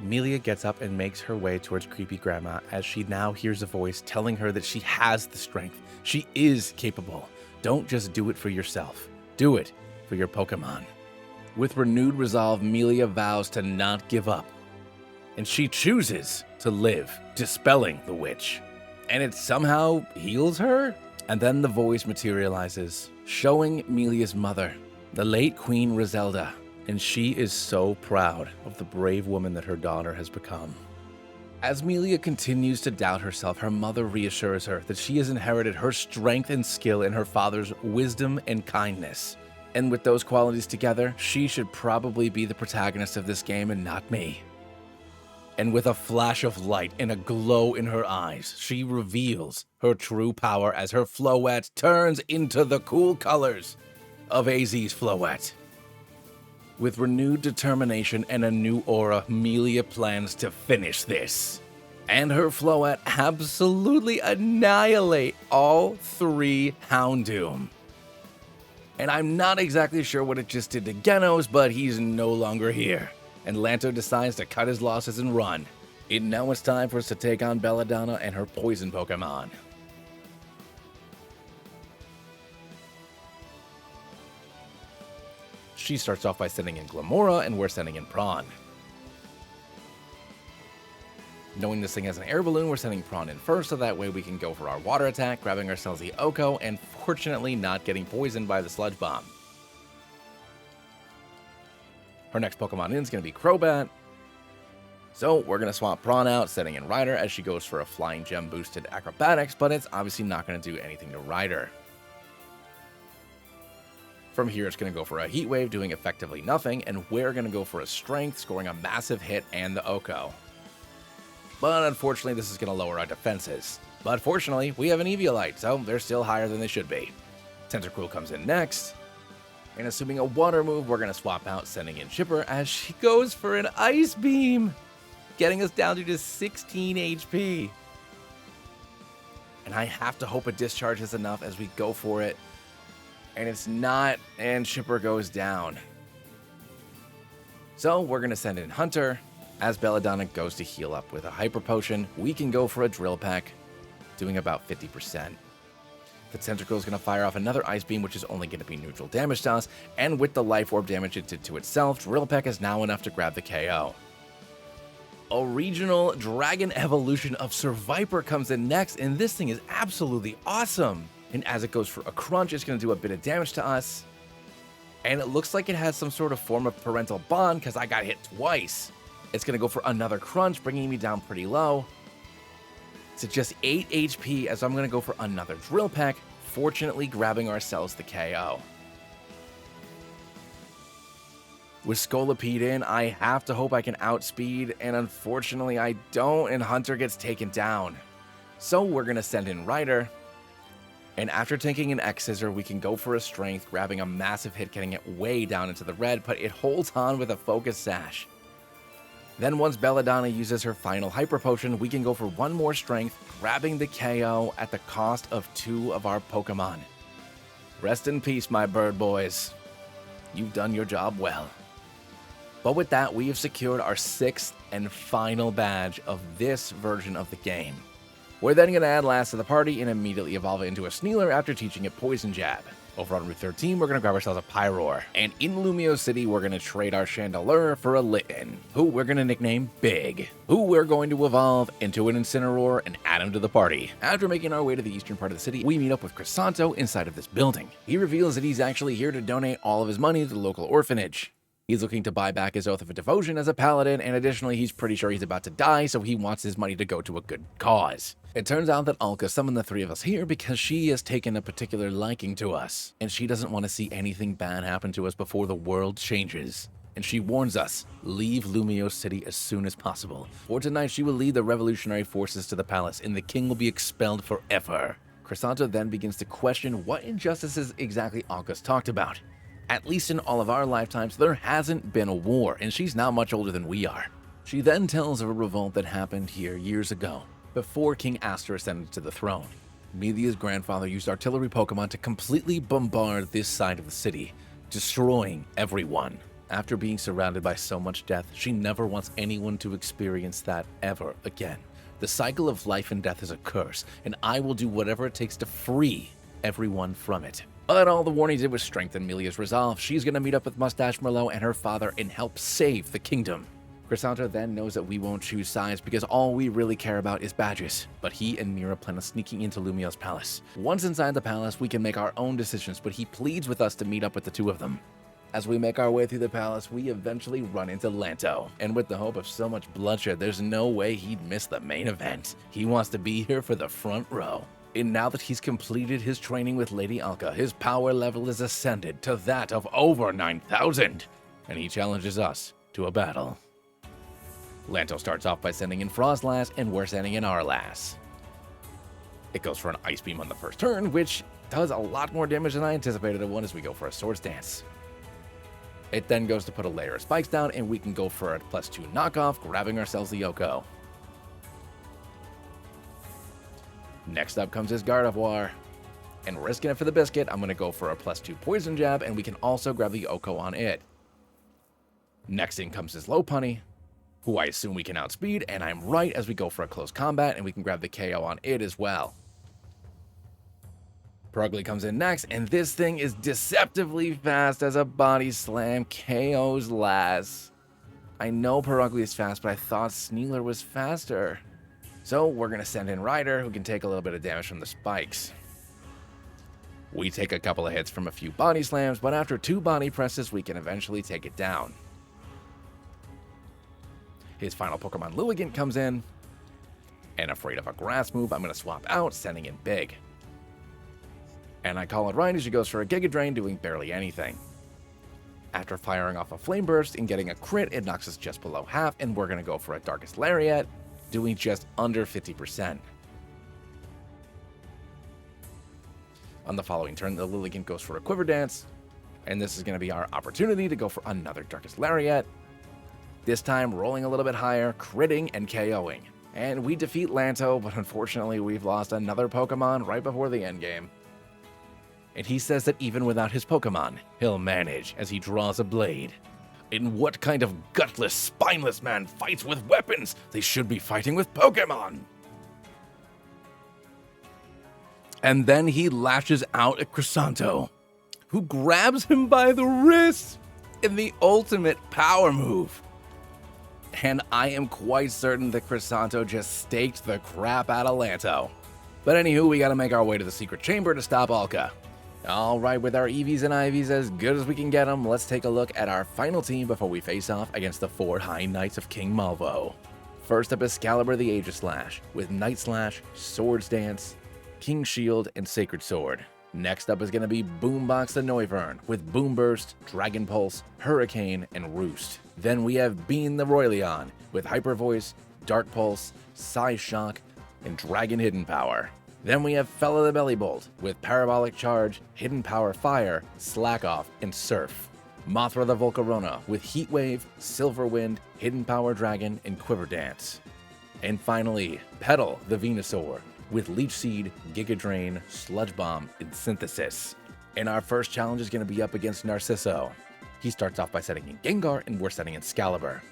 Melia gets up and makes her way towards Creepy Grandma as she now hears a voice telling her that she has the strength. She is capable. Don't just do it for yourself. Do it for your Pokemon. With renewed resolve, Melia vows to not give up. And she chooses to live, dispelling the witch. And it somehow heals her? And then the voice materializes, showing Melia's mother, the late Queen Roselda. And she is so proud of the brave woman that her daughter has become. As Melia continues to doubt herself, her mother reassures her that she has inherited her strength and skill in her father's wisdom and kindness. And with those qualities together, she should probably be the protagonist of this game and not me. And with a flash of light and a glow in her eyes, she reveals her true power as her Floette turns into the cool colors of AZ's Floette. With renewed determination and a new aura, Melia plans to finish this. And her Floette absolutely annihilate all 3 Houndoom. And I'm not exactly sure what it just did to Genos, but he's no longer here. And Lanto decides to cut his losses and run. And now it's time for us to take on Belladonna and her poison Pokemon. She starts off by sending in Glamora, and we're sending in Prawn. Knowing this thing has an air balloon, we're sending Prawn in first, so that way we can go for our water attack, grabbing ourselves the Oko, and fortunately not getting poisoned by the Sludge Bomb. Her next Pokemon in is going to be Crobat. So we're going to swap Prawn out, setting in Ryder as she goes for a Flying Gem boosted Acrobatics, but it's obviously not going to do anything to Ryder. From here, it's going to go for a Heat Wave, doing effectively nothing, and we're going to go for a Strength, scoring a massive hit and the Oko. But unfortunately, this is going to lower our defenses. But fortunately, we have an Eviolite, so they're still higher than they should be. Tentacruel comes in next. And assuming a Water move, we're going to swap out, sending in Chipper as she goes for an Ice Beam, getting us down to just 16 HP. And I have to hope a Discharge is enough as we go for it. And it's not, and Chipper goes down. So we're going to send in Hunter. As Belladonna goes to heal up with a Hyper Potion, we can go for a Drill Peck, doing about 50%. The Tentacruel is going to fire off another Ice Beam, which is only going to be neutral damage to us, and with the Life Orb damage it did to itself, Drill Peck is now enough to grab the KO. A regional Dragon evolution of Surviper comes in next, and this thing is absolutely awesome. And as it goes for a Crunch, it's going to do a bit of damage to us. And it looks like it has some sort of form of parental bond because I got hit twice. It's going to go for another crunch, bringing me down pretty low. It's at just 8 HP, as I'm going to go for another drill peck, fortunately grabbing ourselves the KO. With Scolipede in, I have to hope I can outspeed, and unfortunately I don't, and Hunter gets taken down. So we're going to send in Ryder, and after taking an X-Scissor, we can go for a Strength, grabbing a massive hit, getting it way down into the red, but it holds on with a Focus Sash. Then once Belladonna uses her final Hyper Potion, we can go for one more Strength, grabbing the KO at the cost of 2 of our Pokemon. Rest in peace, my bird boys. You've done your job well. But with that, we have secured our 6th and final badge of this version of the game. We're then going to add Last to the party and immediately evolve it into a Snealer after teaching it Poison Jab. Over on Route 13, we're going to grab ourselves a Pyroar. And in Lumio City, we're going to trade our Chandelure for a Litten, who we're going to nickname Big, who we're going to evolve into an Incineroar and add him to the party. After making our way to the eastern part of the city, we meet up with Crisanto inside of this building. He reveals that he's actually here to donate all of his money to the local orphanage. He's looking to buy back his Oath of Devotion as a paladin, and additionally, he's pretty sure he's about to die, so he wants his money to go to a good cause. It turns out that Alka summoned the 3 of us here because she has taken a particular liking to us, and she doesn't want to see anything bad happen to us before the world changes. And she warns us, leave Lumio City as soon as possible. For tonight, she will lead the revolutionary forces to the palace, and the king will be expelled forever. Crisanto then begins to question what injustices exactly Alka's talked about. At least in all of our lifetimes, there hasn't been a war, and she's not much older than we are. She then tells of a revolt that happened here years ago, before King Aster ascended to the throne. Melia's grandfather used artillery Pokemon to completely bombard this side of the city, destroying everyone. After being surrounded by so much death, she never wants anyone to experience that ever again. The cycle of life and death is a curse, and I will do whatever it takes to free everyone from it. But all the warning did was strengthen Melia's resolve. She's going to meet up with Mustache Merlot and her father and help save the kingdom. Crisanto then knows that we won't choose sides because all we really care about is badges. But he and Mira plan on sneaking into Lumio's palace. Once inside the palace, we can make our own decisions, but he pleads with us to meet up with the 2 of them. As we make our way through the palace, we eventually run into Lanto. And with the hope of so much bloodshed, there's no way he'd miss the main event. He wants to be here for the front row. And now that he's completed his training with Lady Alka, his power level is ascended to that of over 9,000. And he challenges us to a battle. Lanto starts off by sending in Frostlass, and we're sending in our Lass. It goes for an Ice Beam on the first turn, which does a lot more damage than I anticipated it would as we go for a Swords Dance. It then goes to put a layer of spikes down, and we can go for a +2 knockoff, grabbing ourselves the Yoko. Next up comes his Gardevoir, and risking it for the biscuit, I'm going to go for a +2 Poison Jab, and we can also grab the Yoko on it. Next in comes his Lopunny, who I assume we can outspeed, and I'm right as we go for a close combat, and we can grab the KO on it as well. Purugly comes in next, and this thing is deceptively fast as a Body Slam KOs Lass. I know Purugly is fast, but I thought Snealer was faster. So we're going to send in Ryder, who can take a little bit of damage from the spikes. We take a couple of hits from a few Body Slams, but after 2 body presses, we can eventually take it down. His final Pokemon Lilligant comes in, and afraid of a grass move, I'm going to swap out, sending in Big. And I call it right as she goes for a Giga Drain, doing barely anything. After firing off a Flame Burst and getting a crit, it knocks us just below half, and we're going to go for a Darkest Lariat, doing just under 50%. On the following turn, the Lilligant goes for a Quiver Dance, and this is going to be our opportunity to go for another Darkest Lariat. This time, rolling a little bit higher, critting and KOing. And we defeat Lanto, but unfortunately, we've lost another Pokemon right before the endgame. And he says that even without his Pokemon, he'll manage as he draws a blade. In what kind of gutless, spineless man fights with weapons? They should be fighting with Pokemon. And then he lashes out at Crisanto, who grabs him by the wrist in the ultimate power move. And I am quite certain that Crisanto just staked the crap out of Lanto. But anywho, we gotta make our way to the secret chamber to stop Alka. Alright, with our EVs and IVs as good as we can get them, let's take a look at our final team before we face off against the 4 High Knights of King Malvo. First up is Excalibur the Aegis Slash, with Night Slash, Swords Dance, King Shield, and Sacred Sword. Next up is going to be Boombox the Noivern, with Boom Burst, Dragon Pulse, Hurricane, and Roost. Then we have Bean the Royleon, with Hyper Voice, Dark Pulse, Psy Shock, and Dragon Hidden Power. Then we have Fella the Bellybolt, with Parabolic Charge, Hidden Power Fire, Slack Off, and Surf. Mothra the Volcarona, with Heat Wave, Silver Wind, Hidden Power Dragon, and Quiver Dance. And finally, Petal the Venusaur, with Leech Seed, Giga Drain, Sludge Bomb, and Synthesis. And our first challenge is going to be up against Narciso. He starts off by setting in Gengar, and we're setting in Excalibur.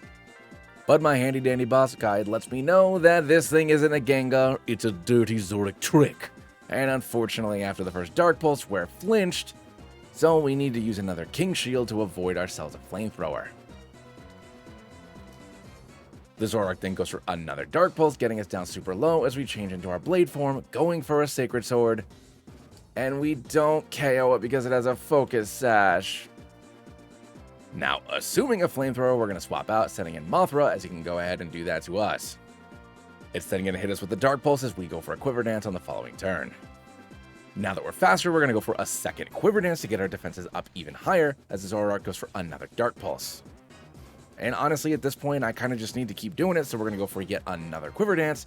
But my handy dandy boss guide lets me know that this thing isn't a Gengar, it's a dirty Zodic trick. And unfortunately, after the first Dark Pulse, we're flinched, so we need to use another King Shield to avoid ourselves a Flamethrower. The Zoroark then goes for another Dark Pulse, getting us down super low as we change into our Blade form, going for a Sacred Sword. And we don't KO it because it has a Focus Sash. Now, assuming a Flamethrower, we're going to swap out, setting in Mothra, as he can go ahead and do that to us. It's then going to hit us with the Dark Pulse as we go for a Quiver Dance on the following turn. Now that we're faster, we're going to go for a second Quiver Dance to get our defenses up even higher, as the Zoroark goes for another Dark Pulse. And honestly, at this point, I kind of just need to keep doing it, so we're going to go for yet another Quiver Dance,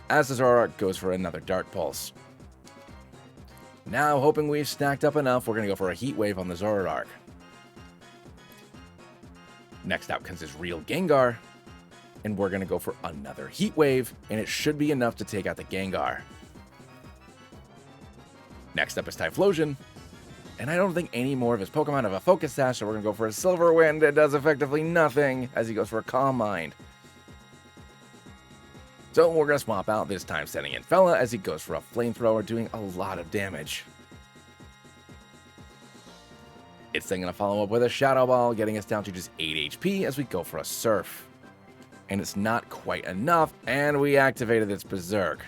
as the Zoroark goes for another Dark Pulse. Now, hoping we've stacked up enough, we're going to go for a Heat Wave on the Zoroark. Next out comes his real Gengar, and we're going to go for another Heat Wave, and it should be enough to take out the Gengar. Next up is Typhlosion, and I don't think any more of his Pokemon have a Focus Sash, so we're going to go for a Silver Wind. It does effectively nothing, as he goes for a Calm Mind. So we're going to swap out, this time setting in Fella, as he goes for a Flamethrower, doing a lot of damage. It's then going to follow up with a Shadow Ball, getting us down to just 8 HP as we go for a Surf. And it's not quite enough, and we activated its Berserk.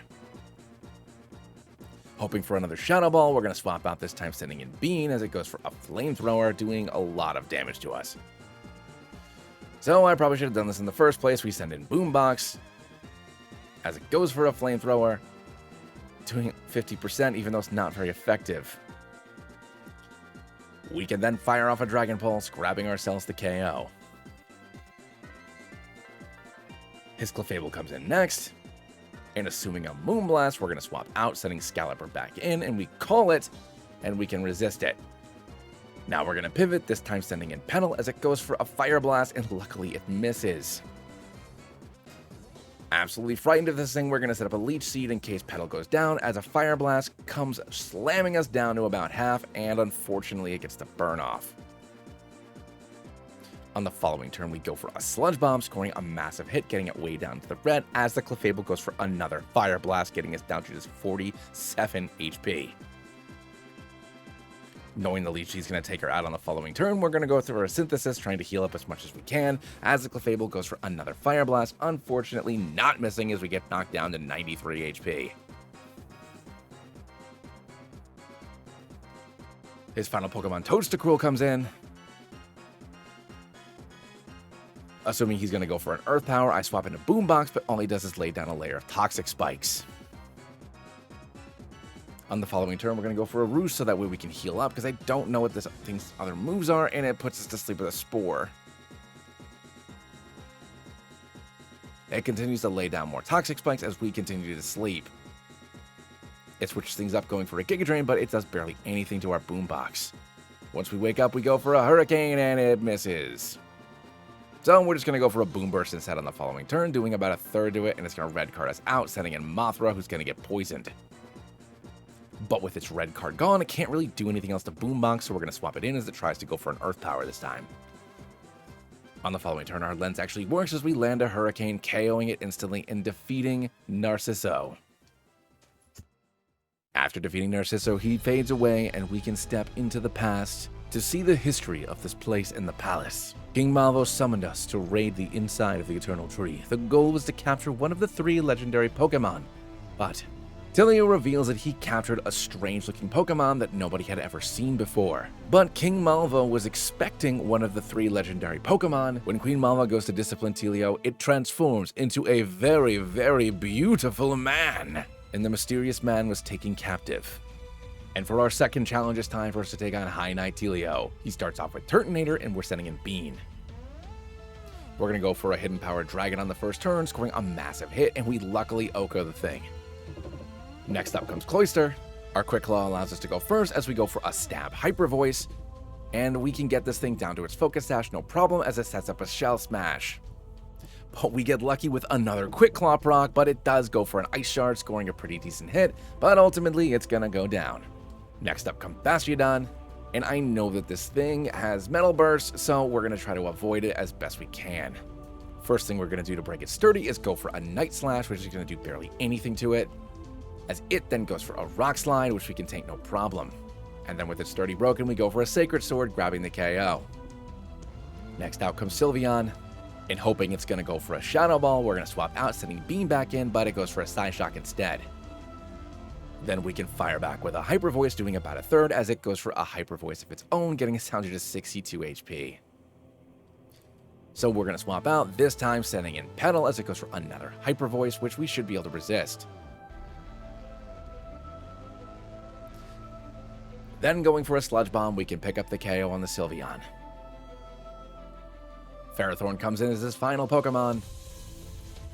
Hoping for another Shadow Ball, we're going to swap out, this time sending in Bean as it goes for a Flamethrower, doing a lot of damage to us. So I probably should have done this in the first place. We send in Boombox as it goes for a Flamethrower, doing 50% even though it's not very effective. We can then fire off a Dragon Pulse, grabbing ourselves the KO. His Clefable comes in next, and assuming a Moonblast, we're going to swap out, sending Excalibur back in, and we call it, and we can resist it. Now we're going to pivot, this time sending in Petal as it goes for a Fire Blast, and luckily it misses. Absolutely frightened of this thing, we're going to set up a Leech Seed in case Petal goes down, as a Fire Blast comes slamming us down to about half, and unfortunately it gets the burn off. On the following turn, we go for a Sludge Bomb, scoring a massive hit, getting it way down to the red, as the Clefable goes for another Fire Blast, getting us down to just 47 HP. Knowing the Leech Seed's going to take her out on the following turn, we're going to go through our Synthesis, trying to heal up as much as we can, as the Clefable goes for another Fire Blast, unfortunately not missing as we get knocked down to 93 HP. His final Pokemon, Toadstool, comes in. Assuming he's going to go for an Earth Power, I swap into Boombox, but all he does is lay down a layer of Toxic Spikes. On the following turn, we're going to go for a Roost so that way we can heal up, because I don't know what this thing's other moves are, and it puts us to sleep with a Spore. It continues to lay down more Toxic Spikes as we continue to sleep. It switches things up, going for a Giga Drain, but it does barely anything to our Boombox. Once we wake up, we go for a Hurricane, and it misses. So we're just going to go for a Boom Burst instead on the following turn, doing about a third to it, and it's going to red card us out, sending in Mothra, who's going to get poisoned. But with its red card gone, it can't really do anything else to Boombox, so we're going to swap it in as it tries to go for an Earth Power this time. On the following turn, our lens actually works as we land a Hurricane, KOing it instantly and defeating Narciso. After defeating Narciso, he fades away, and we can step into the past to see the history of this place and the palace. King Malvo summoned us to raid the inside of the Eternal Tree. The goal was to capture one of the 3 legendary Pokemon, but Tilio reveals that he captured a strange-looking Pokemon that nobody had ever seen before. But King Malva was expecting one of the 3 legendary Pokemon. When Queen Malva goes to discipline Tilio, it transforms into a very, very beautiful man. And the mysterious man was taken captive. And for our second challenge, it's time for us to take on High Knight Tilio. He starts off with Turtonator, and we're sending in Bean. We're going to go for a Hidden Power Dragon on the first turn, scoring a massive hit, and we luckily Oko the thing. Next up comes Cloyster. Our Quick Claw allows us to go first as we go for a Stab Hyper Voice, and we can get this thing down to its Focus Sash no problem as it sets up a Shell Smash. But we get lucky with another Quick Claw proc, but it does go for an Ice Shard, scoring a pretty decent hit, but ultimately it's gonna go down. Next up comes Bastiodon, and I know that this thing has Metal Burst, so we're gonna try to avoid it as best we can. First thing we're gonna do to break it sturdy is go for a Night Slash, which is gonna do barely anything to it, as it then goes for a Rock Slide, which we can take no problem. And then with its sturdy broken, we go for a Sacred Sword, grabbing the KO. Next out comes Sylveon, and hoping it's going to go for a Shadow Ball, we're going to swap out, sending Beam back in, but it goes for a Psyshock instead. Then we can fire back with a Hyper Voice, doing about a third, as it goes for a Hyper Voice of its own, getting us down to just 62 HP. So we're going to swap out, this time sending in Petal, as it goes for another Hyper Voice, which we should be able to resist. Then going for a Sludge Bomb, we can pick up the KO on the Sylveon. Ferrothorn comes in as his final Pokemon.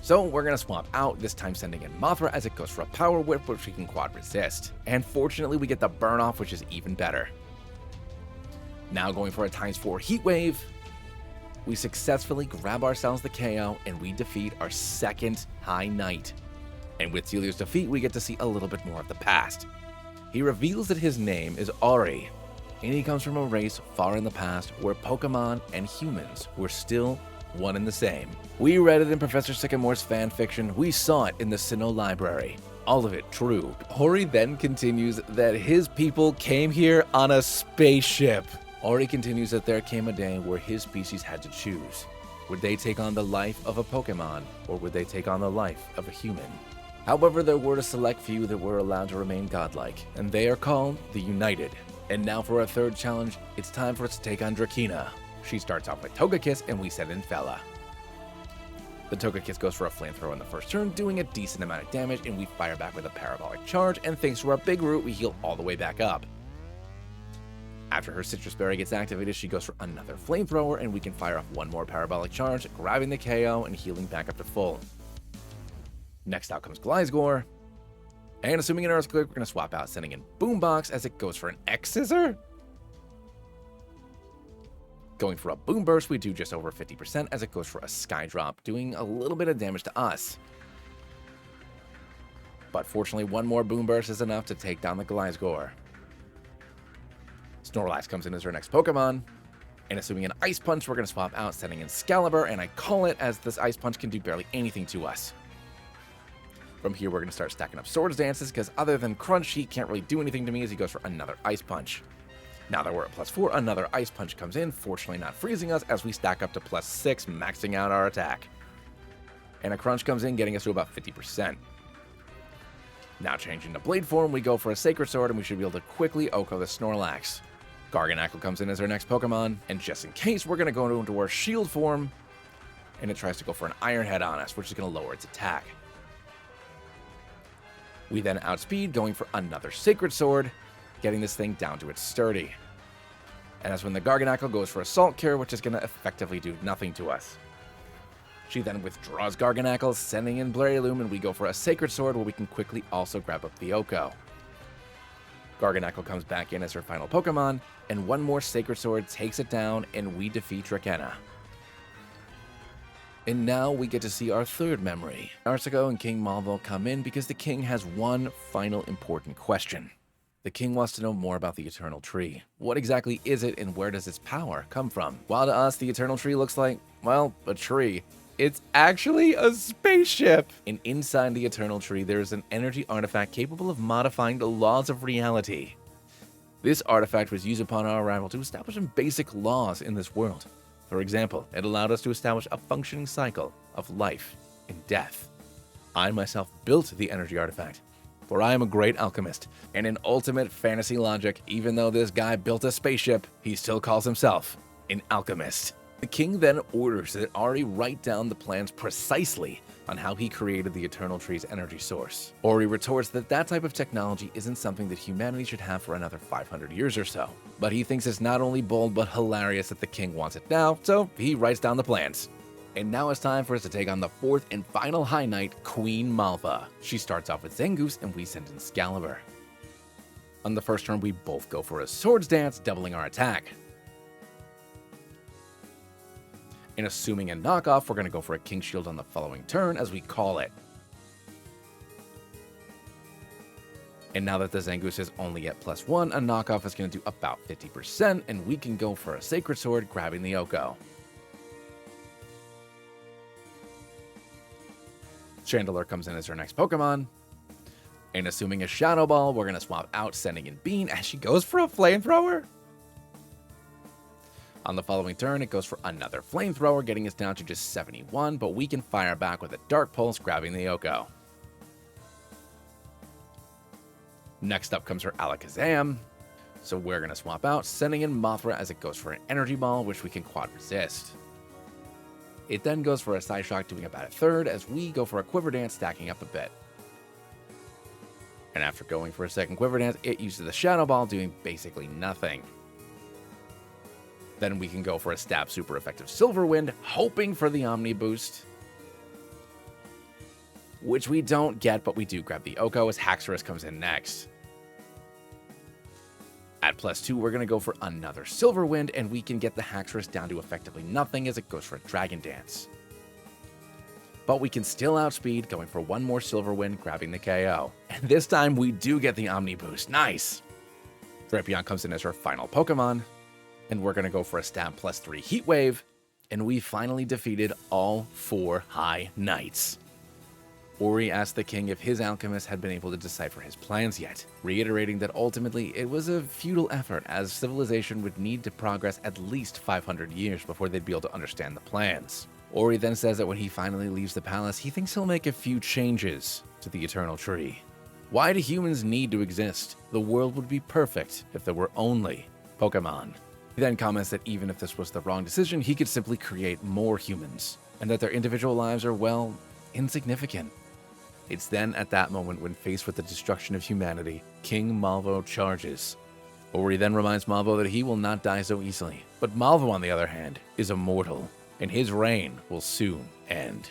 So we're going to swap out, this time sending in Mothra as it goes for a Power Whip, which we can quad resist. And fortunately we get the Burn Off, which is even better. Now going for a ×4 Heat Wave. We successfully grab ourselves the KO and we defeat our second High Knight. And with Tilio's defeat, we get to see a little bit more of the past. He reveals that his name is Ori, and he comes from a race far in the past where Pokemon and humans were still one and the same. We read it in Professor Sycamore's fan fiction, we saw it in the Sinnoh Library. All of it true. Ori then continues that his people came here on a spaceship. Ori continues that there came a day where his species had to choose. Would they take on the life of a Pokemon, or would they take on the life of a human? However, there were a select few that were allowed to remain godlike, and they are called the United. And now for our third challenge, it's time for us to take on Drakina. She starts off with Togekiss, and we send in Fella. The Togekiss goes for a Flamethrower on the first turn, doing a decent amount of damage, and we fire back with a Parabolic Charge, and thanks to our big root, we heal all the way back up. After her Citrus Berry gets activated, she goes for another Flamethrower, and we can fire off one more Parabolic Charge, grabbing the KO and healing back up to full. Next out comes Gliscor, and assuming an Earthquake, we're going to swap out, sending in Boombox as it goes for an X-Scissor. Going for a Boom Burst, we do just over 50% as it goes for a Skydrop, doing a little bit of damage to us. But fortunately, one more Boom Burst is enough to take down the Gliscor. Snorlax comes in as our next Pokemon, and assuming an Ice Punch, we're going to swap out, sending in Excalibur, and I call it as this Ice Punch can do barely anything to us. From here, we're going to start stacking up Swords Dances, because other than Crunch, he can't really do anything to me as he goes for another Ice Punch. Now that we're at +4, another Ice Punch comes in, fortunately not freezing us, as we stack up to +6, maxing out our attack. And a Crunch comes in, getting us to about 50%. Now changing to Blade form, we go for a Sacred Sword, and we should be able to quickly Oko the Snorlax. Garganacl comes in as our next Pokemon, and just in case, we're going to go into our Shield form, and it tries to go for an Iron Head on us, which is going to lower its attack. We then outspeed, going for another Sacred Sword, getting this thing down to its sturdy. And that's when the Garganacl goes for Assault Cure, which is going to effectively do nothing to us. She then withdraws Garganacl, sending in Breloom, and we go for a Sacred Sword where we can quickly also grab up the Oko. Garganacl comes back in as her final Pokemon, and one more Sacred Sword takes it down, and we defeat Drakena. And now we get to see our third memory. Narciso and King Malvo come in because the king has one final important question. The king wants to know more about the Eternal Tree. What exactly is it and where does its power come from? While to us, the Eternal Tree looks like, well, a tree. It's actually a spaceship! And inside the Eternal Tree, there is an energy artifact capable of modifying the laws of reality. This artifact was used upon our arrival to establish some basic laws in this world. For example, it allowed us to establish a functioning cycle of life and death. I myself built the energy artifact, for I am a great alchemist. And in ultimate fantasy logic, even though this guy built a spaceship, he still calls himself an alchemist. The king then orders that Ori write down the plans precisely on how he created the Eternal Tree's energy source. Ori retorts that that type of technology isn't something that humanity should have for another 500 years or so. But he thinks it's not only bold but hilarious that the king wants it now, so he writes down the plans. And now it's time for us to take on the fourth and final High Knight, Queen Malva. She starts off with Zangoose and we send in Excalibur. On the first turn, we both go for a Swords Dance, doubling our attack. And assuming a knockoff, we're going to go for a King Shield on the following turn as we call it. And now that the Zangoose is only at +1, a knockoff is going to do about 50%, and we can go for a Sacred Sword, grabbing the Oko. Chandelure comes in as her next Pokemon. And assuming a Shadow Ball, we're going to swap out, sending in Bean as she goes for a Flamethrower. On the following turn, it goes for another Flamethrower, getting us down to just 71, but we can fire back with a Dark Pulse, grabbing the Oko. Next up comes her Alakazam, so we're going to swap out, sending in Mothra as it goes for an Energy Ball, which we can Quad Resist. It then goes for a Psyshock, doing about a third, as we go for a Quiver Dance, stacking up a bit. And after going for a second Quiver Dance, it uses the Shadow Ball, doing basically nothing. Then we can go for a Stab Super Effective Silver Wind, hoping for the Omni Boost. Which we don't get, but we do grab the Oko as Haxorus comes in next. At +2, we're going to go for another Silver Wind, and we can get the Haxorus down to effectively nothing as it goes for a Dragon Dance. But we can still outspeed, going for one more Silver Wind, grabbing the KO. And this time, we do get the Omni Boost. Nice! Drapion comes in as our final Pokemon. And we're going to go for a Stab +3 Heat Wave, and we finally defeated all 4 High Knights. Ori asked the king if his alchemist had been able to decipher his plans yet, reiterating that ultimately it was a futile effort as civilization would need to progress at least 500 years before they'd be able to understand the plans. Ori then says that when he finally leaves the palace, he thinks he'll make a few changes to the Eternal Tree. Why do humans need to exist? The world would be perfect if there were only Pokemon. He then comments that even if this was the wrong decision, he could simply create more humans, and that their individual lives are, well, insignificant. It's then at that moment when faced with the destruction of humanity, King Malvo charges. Ori then reminds Malvo that he will not die so easily, but Malvo, on the other hand, is immortal, and his reign will soon end.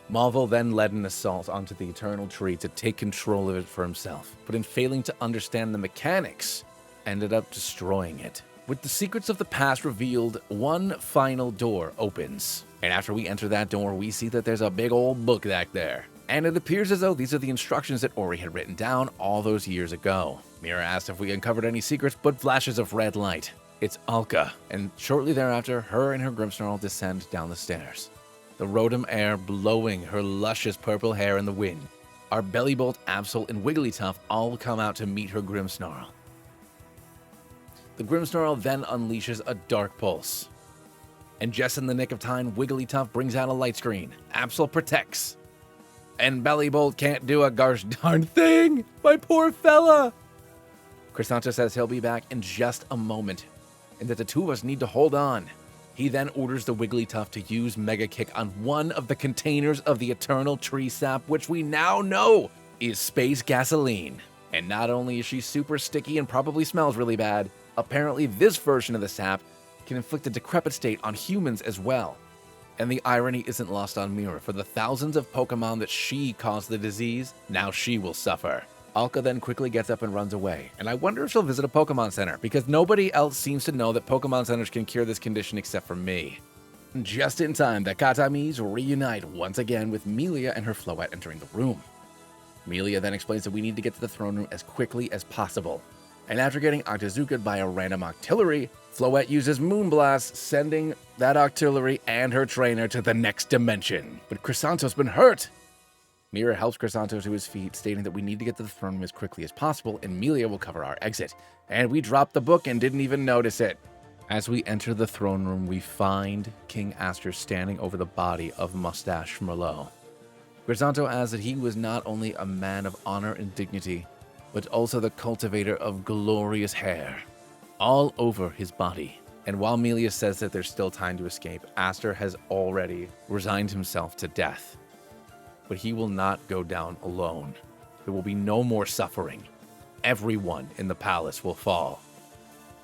Malvo then led an assault onto the Eternal Tree to take control of it for himself, but in failing to understand the mechanics, ended up destroying it. With the secrets of the past revealed, one final door opens. And after we enter that door, we see that there's a big old book back there. And it appears as though these are the instructions that Ori had written down all those years ago. Mira asks if we uncovered any secrets, but flashes of red light. It's Alka, and shortly thereafter, her and her Grimmsnarl descend down the stairs. The Rotom air blowing her luscious purple hair in the wind. Our Bellybolt, Absol, and Wigglytuff all come out to meet her Grimmsnarl. The Grimmsnarl then unleashes a Dark Pulse. And just in the nick of time, Wigglytuff brings out a light screen. Absol protects. And Bellybolt can't do a gosh darn thing! My poor fella! Chrysanthe says he'll be back in just a moment, and that the two of us need to hold on. He then orders the Wigglytuff to use Mega Kick on one of the containers of the Eternal Tree Sap, which we now know is Space Gasoline. And not only is she super sticky and probably smells really bad, apparently this version of the sap can inflict a decrepit state on humans as well. And the irony isn't lost on Mira. For the thousands of Pokemon that she caused the disease, now she will suffer. Alka then quickly gets up and runs away, and I wonder if she'll visit a Pokemon Center, because nobody else seems to know that Pokemon Centers can cure this condition except for me. Just in time, the Katamis reunite once again with Melia and her Floette entering the room. Melia then explains that we need to get to the throne room as quickly as possible. And after getting Octazookaed by a random Octillery, Floette uses Moonblast, sending that Octillery and her trainer to the next dimension. But Chrysanto's been hurt! Mira helps Chrysanto to his feet, stating that we need to get to the throne room as quickly as possible, and Melia will cover our exit. And we dropped the book and didn't even notice it. As we enter the throne room, we find King Aster standing over the body of Mustache Merlot. Grisanto adds that he was not only a man of honor and dignity, but also the cultivator of glorious hair all over his body. And while Melius says that there's still time to escape, Aster has already resigned himself to death. But he will not go down alone. There will be no more suffering. Everyone in the palace will fall.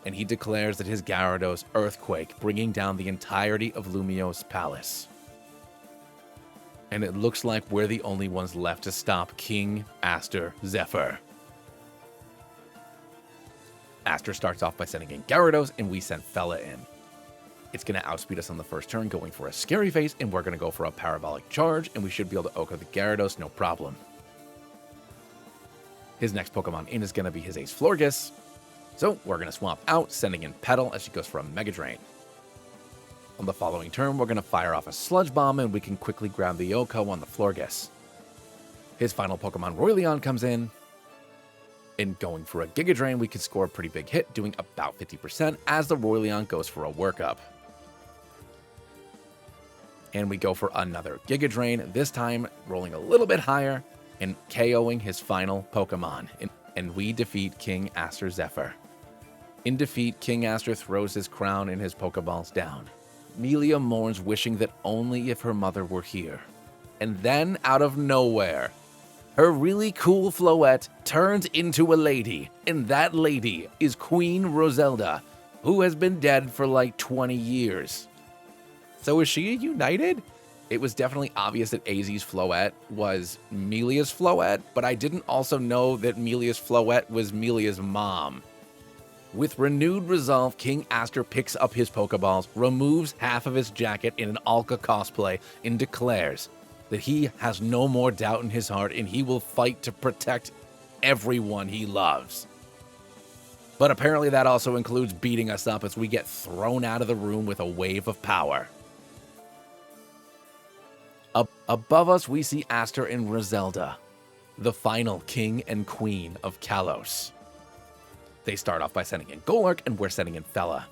And he declares that his Gyarados earthquake, bringing down the entirety of Lumiose Palace. And it looks like we're the only ones left to stop King Aster Zephyr. Aster starts off by sending in Gyarados, and we send Fella in. It's going to outspeed us on the first turn, going for a Scary Face, and we're going to go for a Parabolic Charge, and we should be able to Oko the Gyarados, no problem. His next Pokemon in is going to be his Ace Florges, so we're going to swap out, sending in Petal as she goes for a Mega Drain. On the following turn, we're going to fire off a Sludge Bomb, and we can quickly grab the Oko on the Florges. His final Pokemon, Royleon, comes in. And going for a Giga Drain, we can score a pretty big hit, doing about 50% as the Royleon goes for a workup. And we go for another Giga Drain, this time rolling a little bit higher and KOing his final Pokemon. And we defeat King Aster Zephyr. In defeat, King Aster throws his crown and his Pokeballs down. Melia mourns, wishing that only if her mother were here. And then, out of nowhere, her really cool Floette turns into a lady, and that lady is Queen Roselda, who has been dead for like 20 years. So is she united? It was definitely obvious that AZ's Floette was Melia's Floette, but I didn't also know that Melia's Floette was Melia's mom. With renewed resolve, King Aster picks up his Pokeballs, removes half of his jacket in an Alka cosplay, and declares that he has no more doubt in his heart and he will fight to protect everyone he loves. But apparently that also includes beating us up as we get thrown out of the room with a wave of power. Above us, we see Aster and Roselda, the final king and queen of Kalos. They start off by sending in Golurk, and we're sending in Fella.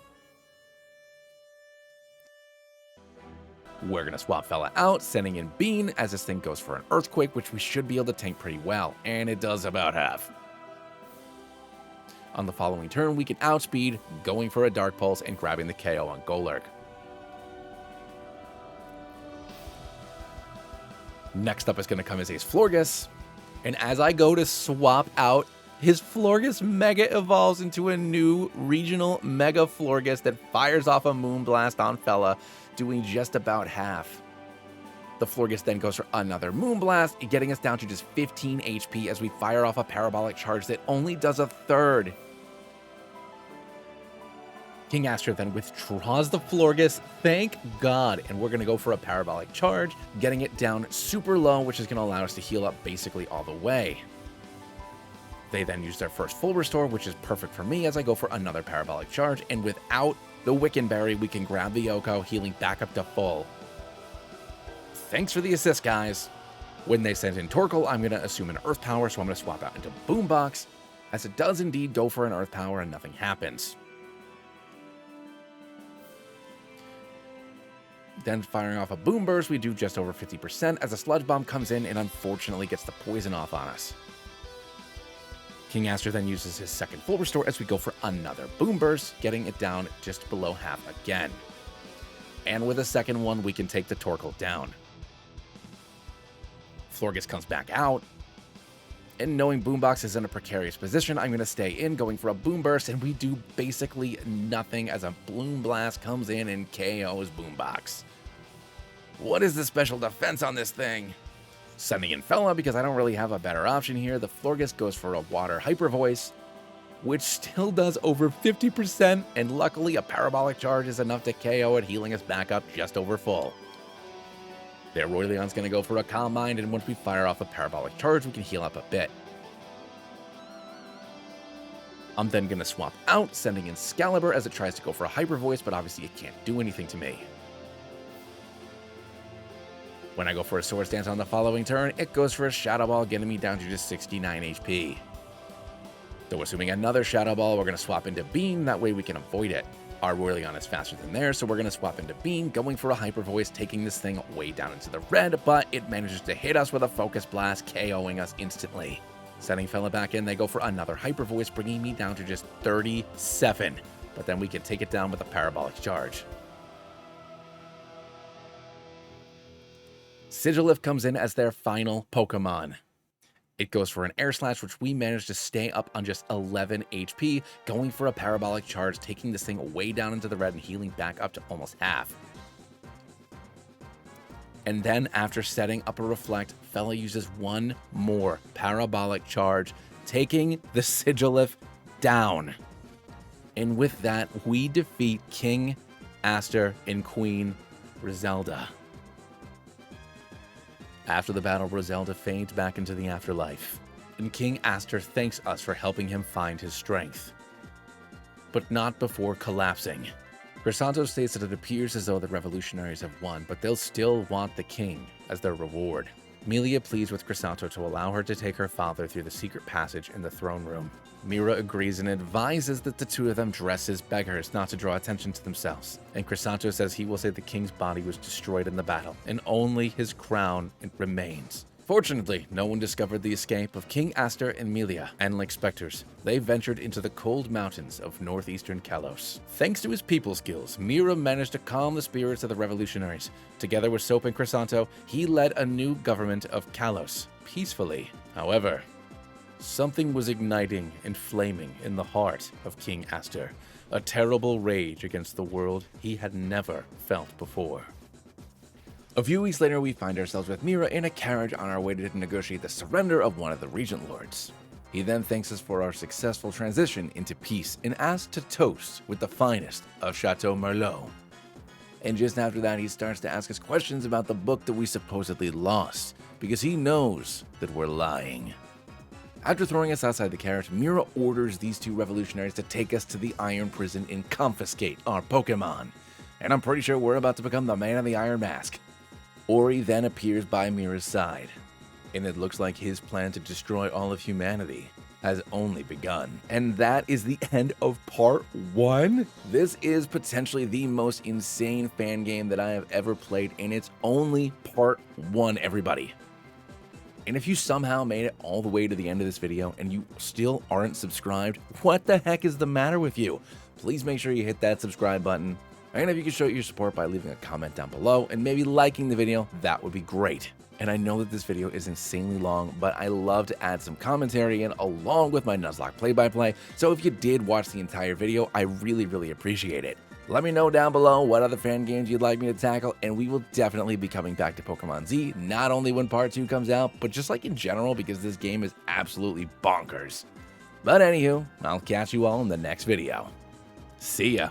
We're going to swap Fella out, sending in Bean as this thing goes for an Earthquake, which we should be able to tank pretty well, and it does about half. On the following turn, we can outspeed, going for a Dark Pulse and grabbing the KO on Golurk. Next up is going to come his Ace Florges, and as I go to swap out, his Florges Mega evolves into a new regional Mega Florges that fires off a Moonblast on Fella, doing just about half. The Florges then goes for another Moonblast, getting us down to just 15 HP as we fire off a Parabolic Charge that only does a third. King Aster then withdraws the Florges, thank God, and we're going to go for a Parabolic Charge, getting it down super low, which is going to allow us to heal up basically all the way. They then use their first full restore, which is perfect for me as I go for another Parabolic Charge, and without the Wiccanberry, we can grab the Oko, healing back up to full. Thanks for the assist, guys. When they send in Torkoal, I'm going to assume an Earth Power, so I'm going to swap out into Boombox, as it does indeed go for an Earth Power and nothing happens. Then firing off a Boom Burst, we do just over 50% as a Sludge Bomb comes in and unfortunately gets the poison off on us. King Aster then uses his second full restore as we go for another Boom Burst, getting it down just below half again. And with a second one, we can take the Torkoal down. Florges comes back out, and knowing Boombox is in a precarious position, I'm going to stay in, going for a Boom Burst, and we do basically nothing as a Bloom Blast comes in and KOs Boombox. What is the special defense on this thing? Sending in Fella because I don't really have a better option here. The Florges goes for a Water Hyper Voice, which still does over 50%, and luckily a Parabolic Charge is enough to KO it, healing us back up just over full. Their Royleon's going to go for a Calm Mind, and once we fire off a Parabolic Charge, we can heal up a bit. I'm then going to swap out, sending in Excalibur as it tries to go for a Hyper Voice, but obviously it can't do anything to me. When I go for a Swords Dance on the following turn, it goes for a Shadow Ball, getting me down to just 69 HP. So assuming another Shadow Ball, we're going to swap into Beam, that way we can avoid it. Our Whirlion is faster than theirs, so we're going to swap into Beam, going for a Hyper Voice, taking this thing way down into the red, but it manages to hit us with a Focus Blast, KOing us instantly. Setting Fella back in, they go for another Hyper Voice, bringing me down to just 37. But then we can take it down with a Parabolic Charge. Sigilyph comes in as their final Pokemon. It goes for an Air Slash, which we managed to stay up on just 11 HP, going for a Parabolic Charge, taking this thing way down into the red and healing back up to almost half. And then after setting up a Reflect, Fella uses one more Parabolic Charge, taking the Sigilyph down. And with that, we defeat King Aster and Queen Roselda. After the battle, Roselda fades back into the afterlife, and King Aster thanks us for helping him find his strength. But not before collapsing. Grisanto states that it appears as though the revolutionaries have won, but they'll still want the king as their reward. Melia pleads with Grisanto to allow her to take her father through the secret passage in the throne room. Mira agrees and advises that the two of them dress as beggars not to draw attention to themselves. And Grisanto says he will say the king's body was destroyed in the battle, and only his crown remains. Fortunately, no one discovered the escape of King Aster and Melia, and like specters, they ventured into the cold mountains of northeastern Kalos. Thanks to his people skills, Mira managed to calm the spirits of the revolutionaries. Together with Soap and Grisanto, he led a new government of Kalos, peacefully. However, something was igniting and flaming in the heart of King Aster, a terrible rage against the world he had never felt before. A few weeks later, we find ourselves with Mira in a carriage on our way to negotiate the surrender of one of the Regent Lords. He then thanks us for our successful transition into peace and asks to toast with the finest of Chateau Merlot. And just after that, he starts to ask us questions about the book that we supposedly lost, because he knows that we're lying. After throwing us outside the carriage, Mira orders these two revolutionaries to take us to the Iron Prison and confiscate our Pokemon. And I'm pretty sure we're about to become the man in the Iron Mask. Ori then appears by Mira's side, and it looks like his plan to destroy all of humanity has only begun. And that is the end of part 1. This is potentially the most insane fan game that I have ever played, and it's only part 1, everybody. And if you somehow made it all the way to the end of this video and you still aren't subscribed, what the heck is the matter with you? Please make sure you hit that subscribe button. And if you could show your support by leaving a comment down below and maybe liking the video, that would be great. And I know that this video is insanely long, but I love to add some commentary in along with my Nuzlocke play-by-play, so if you did watch the entire video, I really appreciate it. Let me know down below what other fan games you'd like me to tackle, and we will definitely be coming back to Pokemon Z, not only when part 2 comes out, but just like in general, because this game is absolutely bonkers. But anywho, I'll catch you all in the next video. See ya.